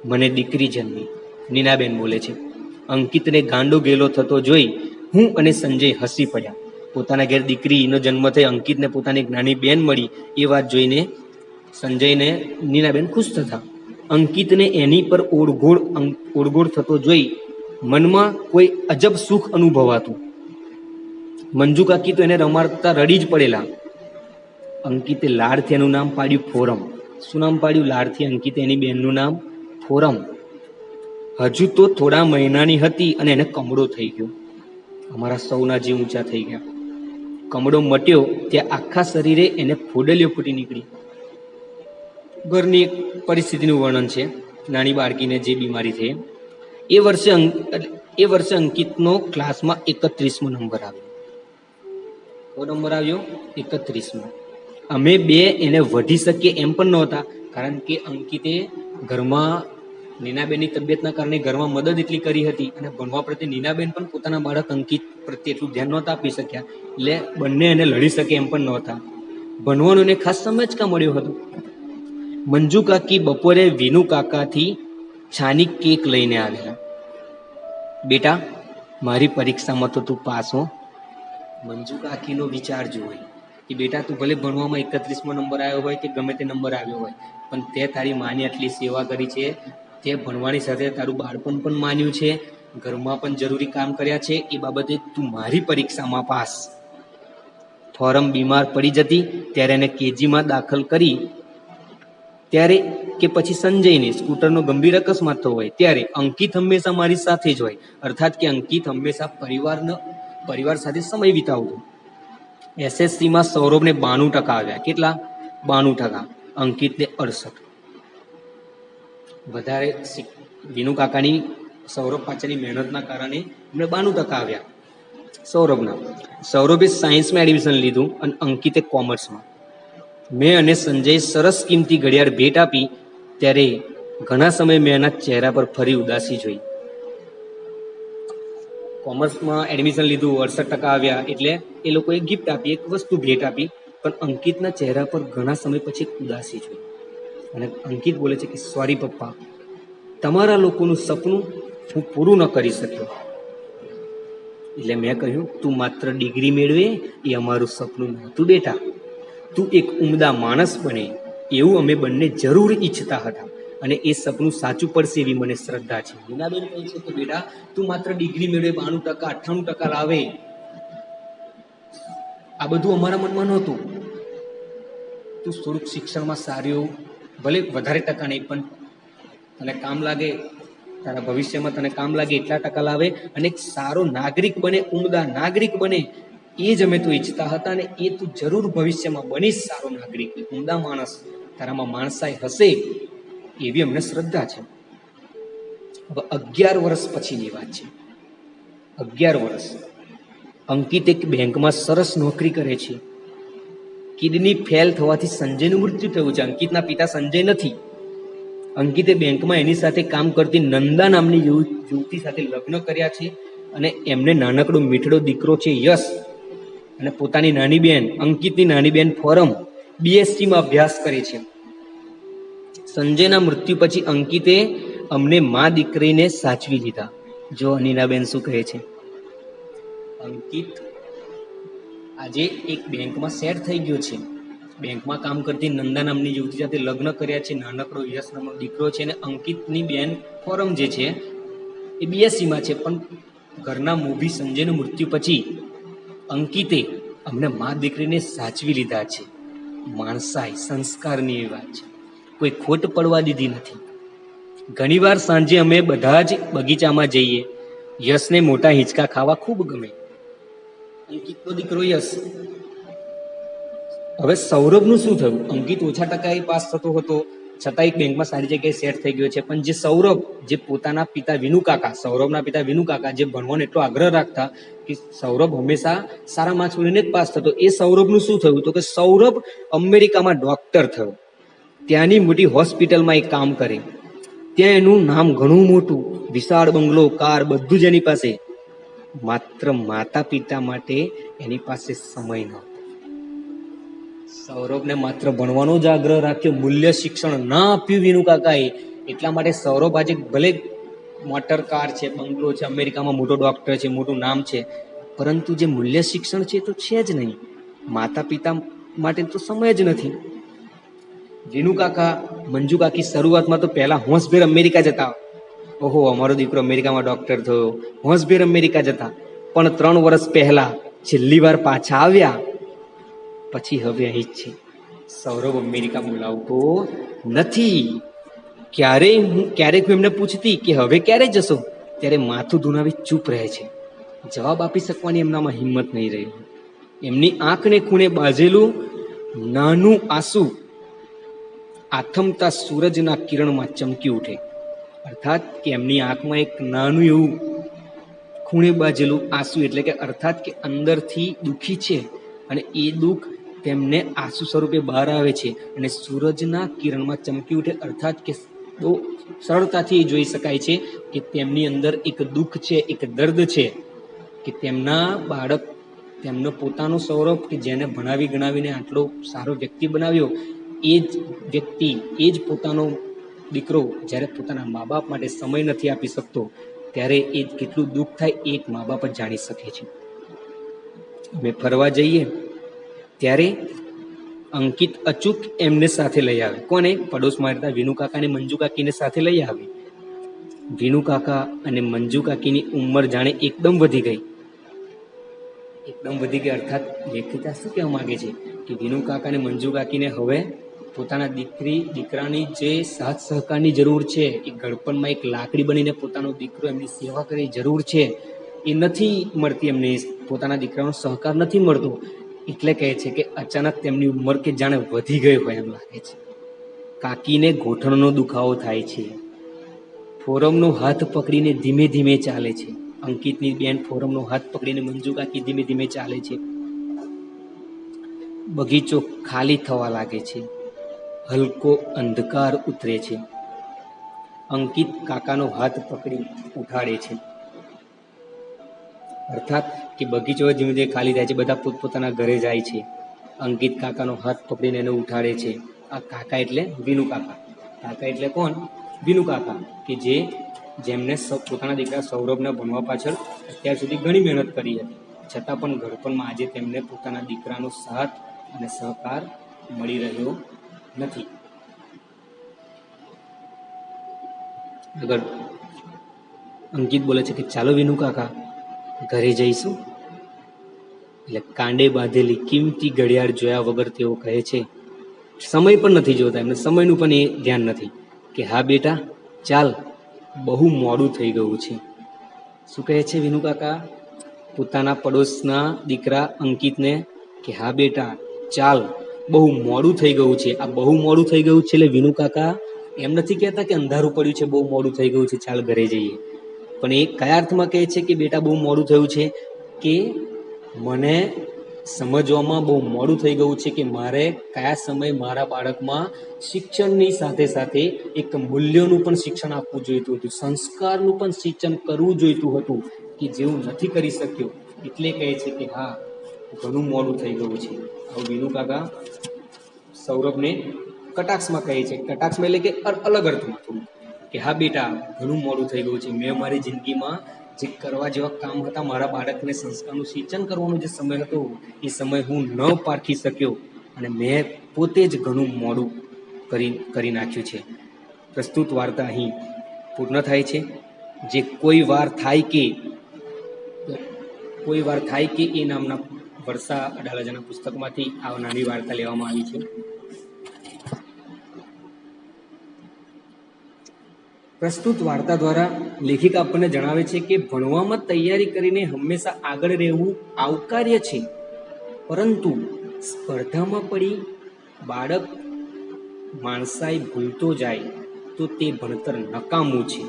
મને દીકરી જન્મી, નીનાબેન બોલે છે. અંકિતને ગાંડો ગેલો થતો જોઈ હું અને સંજય હસી પડ્યા. પોતાના ઘેર દીકરીનો જન્મ થઈ અંકિતને પોતાની એક નાની બેન મળી એ વાત જોઈને સંજયને નીનાબેન ખુશ થતા. અંકિતને એની પર ઓળઘોળ થતો જોઈ મનમાં કોઈ અજબ સુખ અનુભવાતું. મંજુ કાકી તો એને રમાડતા રડી જ પડેલા. અંકિતે લાડથી એનું નામ પાડ્યું ફોરમ. શું નામ પાડ્યું? લાડથી અંકિતે એની બેનનું નામ ફોરમ. હજુ તો થોડા મહિનાની હતી અને એને કમળો થઈ ગયો. અમારા સૌના જીવ ઊંચા થઈ ગયા. કમળો મટ્યો ત્યાં આખા શરીરે એને ફોડલીઓ ફૂટી નીકળી. ઘરની એક પરિસ્થિતિનું વર્ણન છે. નાની બાળકીને જે બીમારી થઈ એ વર્ષે અંકિતનો ક્લાસમાં 31મો નંબર આવ્યો. કયો નંબર આવ્યો? 31મો. અમે બે એને વઢી શકીએ એમ પણ નહોતા, કારણ કે અંકિતે ઘરમાં નીનાબેનની તબિયતના કારણે ઘરમાં મદદ એટલી કરી હતી અને ભણવા પ્રત્યે નીનાબેન પણ પોતાના બાળક અંકિત પ્રત્યે એટલું ધ્યાન નહોતા આપી શક્યા, એટલે બંને એને લડી શકે એમ પણ નહોતા. ભણવાનો એને ખાસ સમય જ કાં મળ્યો હતો. મંજુ કાકી બપોરે વિનુ કાકાથી છાની કેક લઈને આવેલા. બેટા, મારી પરીક્ષામાં તો તું પાસ હો. મંજુ કાકીનો વિચાર જુઓ કે બેટા તું ભલે ભણવામાં 31મો નંબર આવ્યો હોય કે ગમે તે નંબર આવ્યો હોય, પણ તે તારી માની આટલી સેવા કરી છે, તે ભણવાની સાથે તારું બાળપણ પણ માન્યું છે, ઘરમાં પણ જરૂરી કામ કર્યા છે, એ બાબતે તું મારી પરીક્ષામાં પાસ. ફોરમ બીમાર પડી જતી ત્યારે એને કેજીમાં દાખલ કરી ત્યારે કે પછી સંજયને સ્કૂટરનો ગંભીર અકસ્માત થયો હોય ત્યારે અંકિત હંમેશા મારી સાથે જ હોય. અર્થાત કે અંકિત હંમેશા પરિવાર સાથે સમય વિતાવતો. એસએસસીમાં સૌરભને 92% આવ્યા. કેટલા? 92%. અંકિતને 68. વધારે વિનુ કાકાની સૌરભ પાછળની મહેનતના કારણે એમને 92% આવ્યા સૌરભના. સૌરભે સાયન્સમાં એડમિશન લીધું અને અંકિતે કોમર્સમાં. મેં અને સંજય સરસ કિંમતી ઘડિયાળ ભેટ આપી ત્યારે ઘણા સમય મેં એના ચહેરા પર ફરી ઉદાસી જોઈ. કોમર્સમાં એડમિશન લીધું, 68% આવ્યા એટલે એ લોકોએ ગિફ્ટ આપી, એક વસ્તુ ભેટ આપી, પણ અંકિતના ચહેરા પર ઘણા સમય પછી ઉદાસી જોઈ. અને અંકિત બોલે છે કે સોરી પપ્પા, તમારા લોકોનું સપનું હું પૂરું ન કરી શક્યો. એટલે મેં કહ્યું તું માત્ર ડિગ્રી મેળવે એ અમારું સપનું નહોતું બેટા, તું એક ઉમદા માણસ બને એવું અમે બંને જરૂર ઈચ્છતા હતા અને એ સપનું સાચું પડશે એવી મને શ્રદ્ધા છે. મીનાબેન કહે છે કે બેટા તું માત્ર ડિગ્રી મેળવે, 92%, 98% લાવે, આ બધું અમારા મનમાં નહોતું. તું થોડુંક શિક્ષણમાં સારું, ભલે વધારે ટકા નહીં પણ તને કામ લાગે, તારા ભવિષ્યમાં તને કામ લાગે એટલા ટકા લાવે અને એક સારો નાગરિક બને, ઉમદા નાગરિક બને, એ જ અમે તો ઈચ્છતા હતા અને એ તું જરૂર ભવિષ્યમાં બનીશ સારો નાગરિક, ઉમદા માણસ, તારામાં માણસાઈ હશે એવી અમને શ્રદ્ધા છે. હવે 11 વર્ષ પછીની વાત છે. 11 વર્ષ. અંકિત એક બેંકમાં સરસ નોકરી કરે છે. કિડની ફેલ થવાથી સંજયનું મૃત્યુ થયું છે. અંકિતના પિતા સંજય નથી. અંકિતે બેંકમાં એની સાથે કામ કરતી નંદા નામની યુવતી સાથે લગ્ન કર્યા છે અને એમને નાનકડો મીઠડો દીકરો છે યશ, અને પોતાની નાની બેન, અંકિતની નાની બેન ફોરમ બીએસસીમાં અભ્યાસ કરે છે. સંજયના મૃત્યુ પછી અંકિતે અમને મા દીકરીને સાચવી લીધા. જો અનિલાબેન શું કહે છે. અંકિત આજે એક બેંકમાં સેટ થઈ ગયો છે. બેંકમાં કામ કરતી નંદા નામની યુવતી સાથે લગ્ન કર્યા છે, નાનકડો યશ નામનો દીકરો છે અને અંકિતની બેન ફોરમ જે છે એ બીએસસીમાં છે, પણ ઘરના મોભી સંજયનું મૃત્યુ પછી અંકિતે અમને મા દીકરીને સાચવી લીધા છે. માણસાઈ સંસ્કારની એવી વાત છે, કોઈ ખોટ પડવા દીધી નથી. ઘણીવાર સાંજે અમે બધા જ બગીચામાં જઈએ. યશને મોટા હિંચકા ખાવા ખૂબ ગમે. અંકિતનો દીકરો યશ. હવે સૌરભનું શું થયું? અંકિત ઓછા ટકાએ પાસ થતો હતો, છતાં એક બેંકમાં સારી જગ્યાએ સેટ થઈ ગયો છે. પણ જે સૌરભ, જે પોતાના પિતા વિનુકાકા, સૌરભના પિતા વિનુકાકા, જે ભણવાનો એટલો આગ્રહ રાખતા કે સૌરભ હંમેશા સારા માર્ક્સ મેળવીને જ પાસ થતો, એ સૌરભનું શું થયું? તો કે સૌરભ અમેરિકામાં ડોક્ટર થયો. ત્યાંની મોટી હોસ્પિટલમાં એ કામ કરે. ત્યાં એનું નામ ઘણું મોટું, વિશાળ બંગલો, કાર, બધું જ એની પાસે. માત્ર માતા પિતા માટે એની પાસે સમય નહોતો. સૌરભને માત્ર ભણવાનો જ આગ્રહ રાખ્યો, મૂલ્ય શિક્ષણ ના આપ્યું વિનુકાકાએ. એટલા માટે સૌરભ આજે ભલે મોટર કાર છે, બંગલો છે, અમેરિકામાં મોટો ડોક્ટર છે, મોટું નામ છે, પરંતુ જે મૂલ્ય શિક્ષણ છે તો છે જ નહીં. માતા પિતા માટે તો સમય જ નથી. વિનુકાકા, મંજુકાકી શરૂઆતમાં તો પહેલા હોંશભેર અમેરિકા જતા. ઓહો, અમારો દીકરો અમેરિકામાં ડોક્ટર થયો, હોંશભેર અમેરિકા જતા. પણ 3 વર્ષ પહેલા છેલ્લી વાર પાછા આવ્યા પછી હવે અહીં જ છે. સૌરભ અમેરિકા બોલાવતો નથી. ક્યારેક હું એમને પૂછતી કે હવે ક્યારે જશો, ત્યારે માથું ધુનાવી ચૂપ રહે છે. જવાબ આપી શકવાની એમનામાં હિંમત નહીં રહી. એમની આંખને ખૂણે બાજેલું નાનું આંસુ આથમતા સૂરજના કિરણમાં ચમકી ઉઠે. અર્થાત કે એમની આંખમાં એક નાનું એવું ખૂણે બાજેલું આંસુ, એટલે કે અર્થાત કે અંદરથી દુઃખી છે અને એ દુઃખ તેમને આંસુ સ્વરૂપે બહાર આવે છે અને સૂરજના કિરણમાં ચમકી ઉઠે. અર્થાત કે બહુ સરળતાથી જોઈ શકાય છે કે તેમની અંદર એક દુઃખ છે, એક દર્દ છે કે તેમના બાળક, તેમનો પોતાનો સૌરભ કે જેને ભણાવી ગણાવીને આટલો સારો વ્યક્તિ બનાવ્યો, એ જ વ્યક્તિ, એ જ પોતાનો દીકરો જ્યારે પોતાના મા બાપ માટે સમય નથી આપી શકતો, ત્યારે એ કેટલું દુઃખ થાય એક મા બાપ જ જાણી શકે છે. અમે ફરવા જઈએ ત્યારે અંકિત અચૂક એમને સાથે લઈ આવે. કોને? પડોશમાં રહેતા વિનુકાકા અને મંજુકાકીને સાથે લઈ આવે. વિનુકાકા અને મંજુકાકીની ઉંમર જાણે એકદમ વધી ગઈ. અર્થાત લેખિકા શું કહેવા માંગે છે કે વિનુકાકા અને મંજુકાકીને હવે પોતાના દીકરાની જે સાથ સહકારની જરૂર છે, એ ગળપણમાં એક લાકડી બનીને પોતાનો દીકરો એમની સેવા કરે જરૂર છે, એ નથી મળતી. એમને પોતાના દીકરાનો સહકાર નથી મળતો. એટલે કહે છે કે અચાનક તેમની ઉંમર કે જાણે વધી ગઈ હોય એમ લાગે છે. કાકીને ઘૂંટણનો દુખાવો થાય છે. ફોરમનો હાથ પકડીને ધીમે ધીમે ચાલે છે. અંકિતની બેન ફોરમનો હાથ પકડીને મંજુકાકી ધીમે ધીમે ચાલે છે. બગીચો ખાલી થવા લાગે છે. હલકો અંધકાર ઉતરે છે. અંકિત કાકાનો હાથ પકડી ઉઠાડે છે. અર્થાત કે બગીચો ધીમે ધીમે ખાલી થાય છે, બધા પોતપોતાના ઘરે જાય છે. અંકિત કાકાનો હાથ પકડીને એને ઉઠાડે છે. આ કાકા એટલે વિનુકાકા. કાકા એટલે કોણ? વિનુકાકા, કે જેમને પોતાના દીકરા સૌરભના ભણવા પાછળ અત્યાર સુધી ઘણી મહેનત કરી હતી, છતાં પણ ઘડપણમાં આજે તેમને પોતાના દીકરાનો સાથ અને સહકાર મળી રહ્યો નથી. આગળ અંકિત બોલે છે કે ચાલો વિનુકાકા, ઘરે જઈશું. એટલે કાંડે બાંધેલી કિંમતી ઘડિયાળ જોયા વગર તેઓ કહે છે, સમય પણ નથી જોતા, એમને સમયનું પણ એ ધ્યાન નથી, કે હા બેટા ચાલ, બહુ મોડું થઈ ગયું છે. શું કહે છે વિનુકાકા પોતાના પડોશના દીકરા અંકિતને? કે હા બેટા ચાલ, બહુ મોડું થઈ ગયું છે. આ બહુ મોડું થઈ ગયું છે એટલે વિનુકાકા એમ નથી કહેતા કે અંધારું પડ્યું છે, બહુ મોડું થઈ ગયું છે, ચાલ ઘરે જઈએ. પણ એ કયા અર્થમાં કહે છે કે બેટા બહુ મોડું થયું છે? કે મને સમજવામાં બહુ મોડું થઈ ગયું છે કે મારે કયા સમયે મારા બાળકમાં શિક્ષણની સાથે સાથે એક મૂલ્યોનું પણ શિક્ષણ આપવું જોઈતું હતું, સંસ્કારનું પણ સિંચન કરવું જોઈતું હતું, કે જેવું નથી કરી શક્યો. એટલે કહે છે કે હા, ઘણું મોડું થઈ ગયું છે. હવે વિનુકાકા સૌરભને કટાક્ષમાં કહે છે, કટાક્ષમાં એટલે કે અલગ અર્થમાં થોડું, કે હા બેટા ઘણું મોડું થઈ ગયું છે. મેં મારી જિંદગીમાં જે કરવા જેવા કામ હતા, મારા બાળકને સંસ્કારનું સિંચન કરવાનો જે સમય હતો, એ સમય હું ન પારખી શક્યો અને મેં પોતે જ ઘણું મોડું કરી નાખ્યું છે. પ્રસ્તુત વાર્તા અહીં પૂર્ણ થાય છે. જે કોઈ વાર થાય કે કોઈ વાર થાય કે એ નામના વર્ષા અડાલજાના પુસ્તકમાંથી આ નાની વાર્તા લેવામાં આવી છે. પ્રસ્તુત વાર્તા દ્વારા લેખિક આપણને જણાવે છે કે ભણવામાં તૈયારી કરીને હંમેશા આગળ રહેવું આવકાર્ય છે, પરંતુ સ્પર્ધામાં પડી બાળક માણસાઈ ભૂલતો જાય તો તે ભણતર નકામું છે.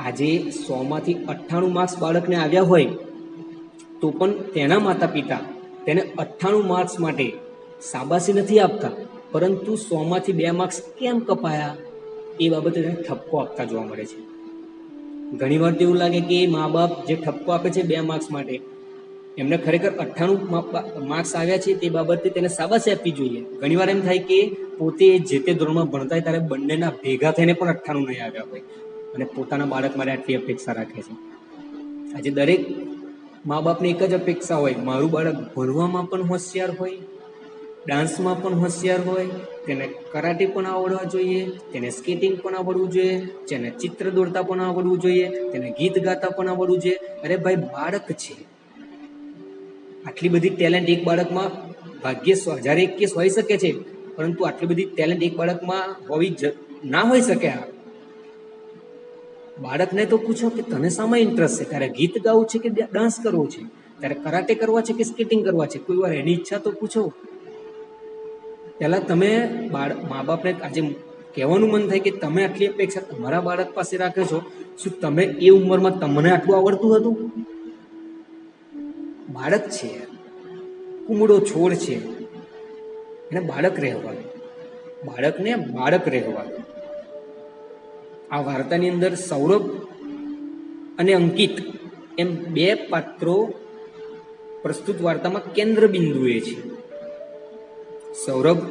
આજે 100માંથી 98 માર્ક્સ બાળકને આવ્યા હોય તો પણ તેના માતા પિતા તેને 98 માર્ક્સ માટે શાબાશી નથી આપતા, પરંતુ 100માંથી 2 માર્ક્સ કેમ કપાયા એ બાબતે તેને ઠપકો આપતા જોવા મળે છે. ઘણી વાર તો એવું લાગે કે મા બાપ જે ઠપકો આપે છે 2 માર્ક્સ માટે, એમને ખરેખર 98 માર્ક્સ આવ્યા છે તે બાબતે તેને શાબાશી આપવી જોઈએ. ઘણી વાર એમ થાય કે પોતે જે તે ધોરણમાં ભણતા હોય ત્યારે બંનેના ભેગા થઈને પણ 98 નહીં આવ્યા હોય અને પોતાના બાળક માટે આટલી અપેક્ષા રાખે છે. આજે દરેક મા બાપની એક જ અપેક્ષા હોય, મારું બાળક ભણવામાં પણ હોશિયાર હોય, ડાન્સમાં પણ હોશિયાર હોય, તેને કરાટે પણ આવડવા જોઈએ, તેને સ્કેટિંગ પણ આવડવું જોઈએ, તેને ચિત્ર દોરતા પણ આવડવું જોઈએ, તેને ગીત ગાતા પણ આવડવું જોઈએ. અરે ભાઈ, બાળક છે. આટલી બધી ટેલેન્ટ એક બાળકમાં ભાગ્યે 1001 કેસ હોઈ શકે છે, પરંતુ આટલી બધી ટેલેન્ટ એક બાળકમાં ના હોઈ શકે. બાળકને તો પૂછો કે તને શામાં ઇન્ટરેસ્ટ છે, તારે ગીત ગાવું છે કે ડાન્સ કરવો છે, તારે કરાટે કરવા છે કે સ્કેટિંગ કરવા છે, કોઈ વાર એની ઈચ્છા તો પૂછો. પહેલા તમે મા બાપને આજે કહેવાનું મન થાય કે તમે આટલી અપેક્ષા તમારા બાળક પાસે રાખો છો, શું તમે એ ઉંમરમાં તમને આટલું આવડતું હતું? બાળક છે, કુમળો છોડ છે, એને બાળક રહેવાનું, બાળકને બાળક રહેવાનું. આ વાર્તાની અંદર સૌરભ અને અંકિત એમ 2 પાત્રો પ્રસ્તુત વાર્તામાં કેન્દ્ર બિંદુએ છે. સૌરભ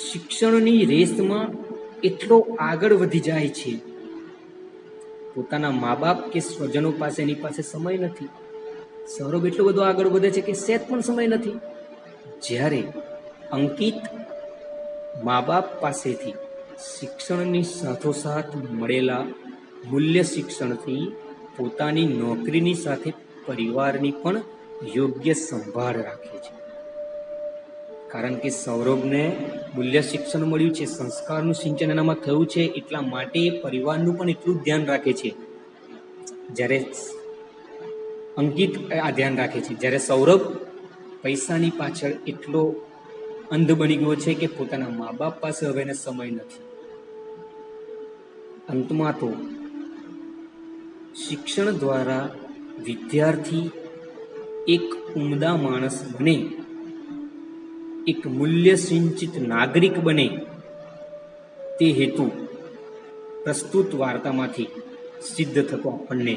શિક્ષણની રેસમાં એટલો આગળ વધી જાય છે, પોતાના મા બાપ કે સ્વજનો પાસે એની પાસે સમય નથી. સૌરભ એટલો બધો આગળ વધે છે કે સેજ પણ સમય નથી. જ્યારે અંકિત મા બાપ પાસેથી શિક્ષણની સાથોસાથ મળેલા મૂલ્ય શિક્ષણથી પોતાની નોકરીની સાથે પરિવારની પણ યોગ્ય સંભાળ રાખે છે. કારણ કે સૌરભને મૂલ્ય શિક્ષણ મળ્યું છે, સંસ્કારનું સિંચન એનામાં થયું છે, એટલા માટે પરિવારનું પણ એટલું જ ધ્યાન રાખે છે. જ્યારે અંકિત આ ધ્યાન રાખે છે, જ્યારે સૌરભ પૈસાની પાછળ એટલો અંધ બની ગયો છે કે પોતાના મા બાપ પાસે હવે એને સમય નથી. અંતમાં તો શિક્ષણ દ્વારા વિદ્યાર્થી એક ઉમદા માણસ બને, એક મૂલ્ય સિંચિત નાગરિક બને, તે હેતુ પ્રસ્તુત વાર્તામાંથી સિદ્ધ થતો આપણને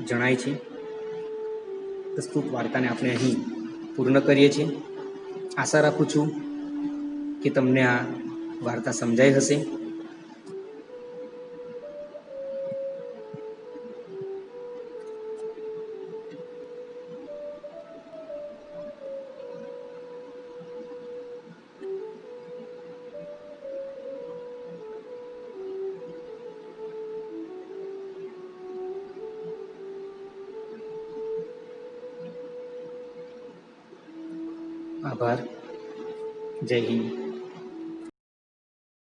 જણાય છે. પ્રસ્તુત વાર્તાને આપણે અહીં પૂર્ણ કરીએ છીએ. આશા રાખું છું કે તમને આ વાર્તા સમજાઈ હશે. આભાર. જય હિન્દ.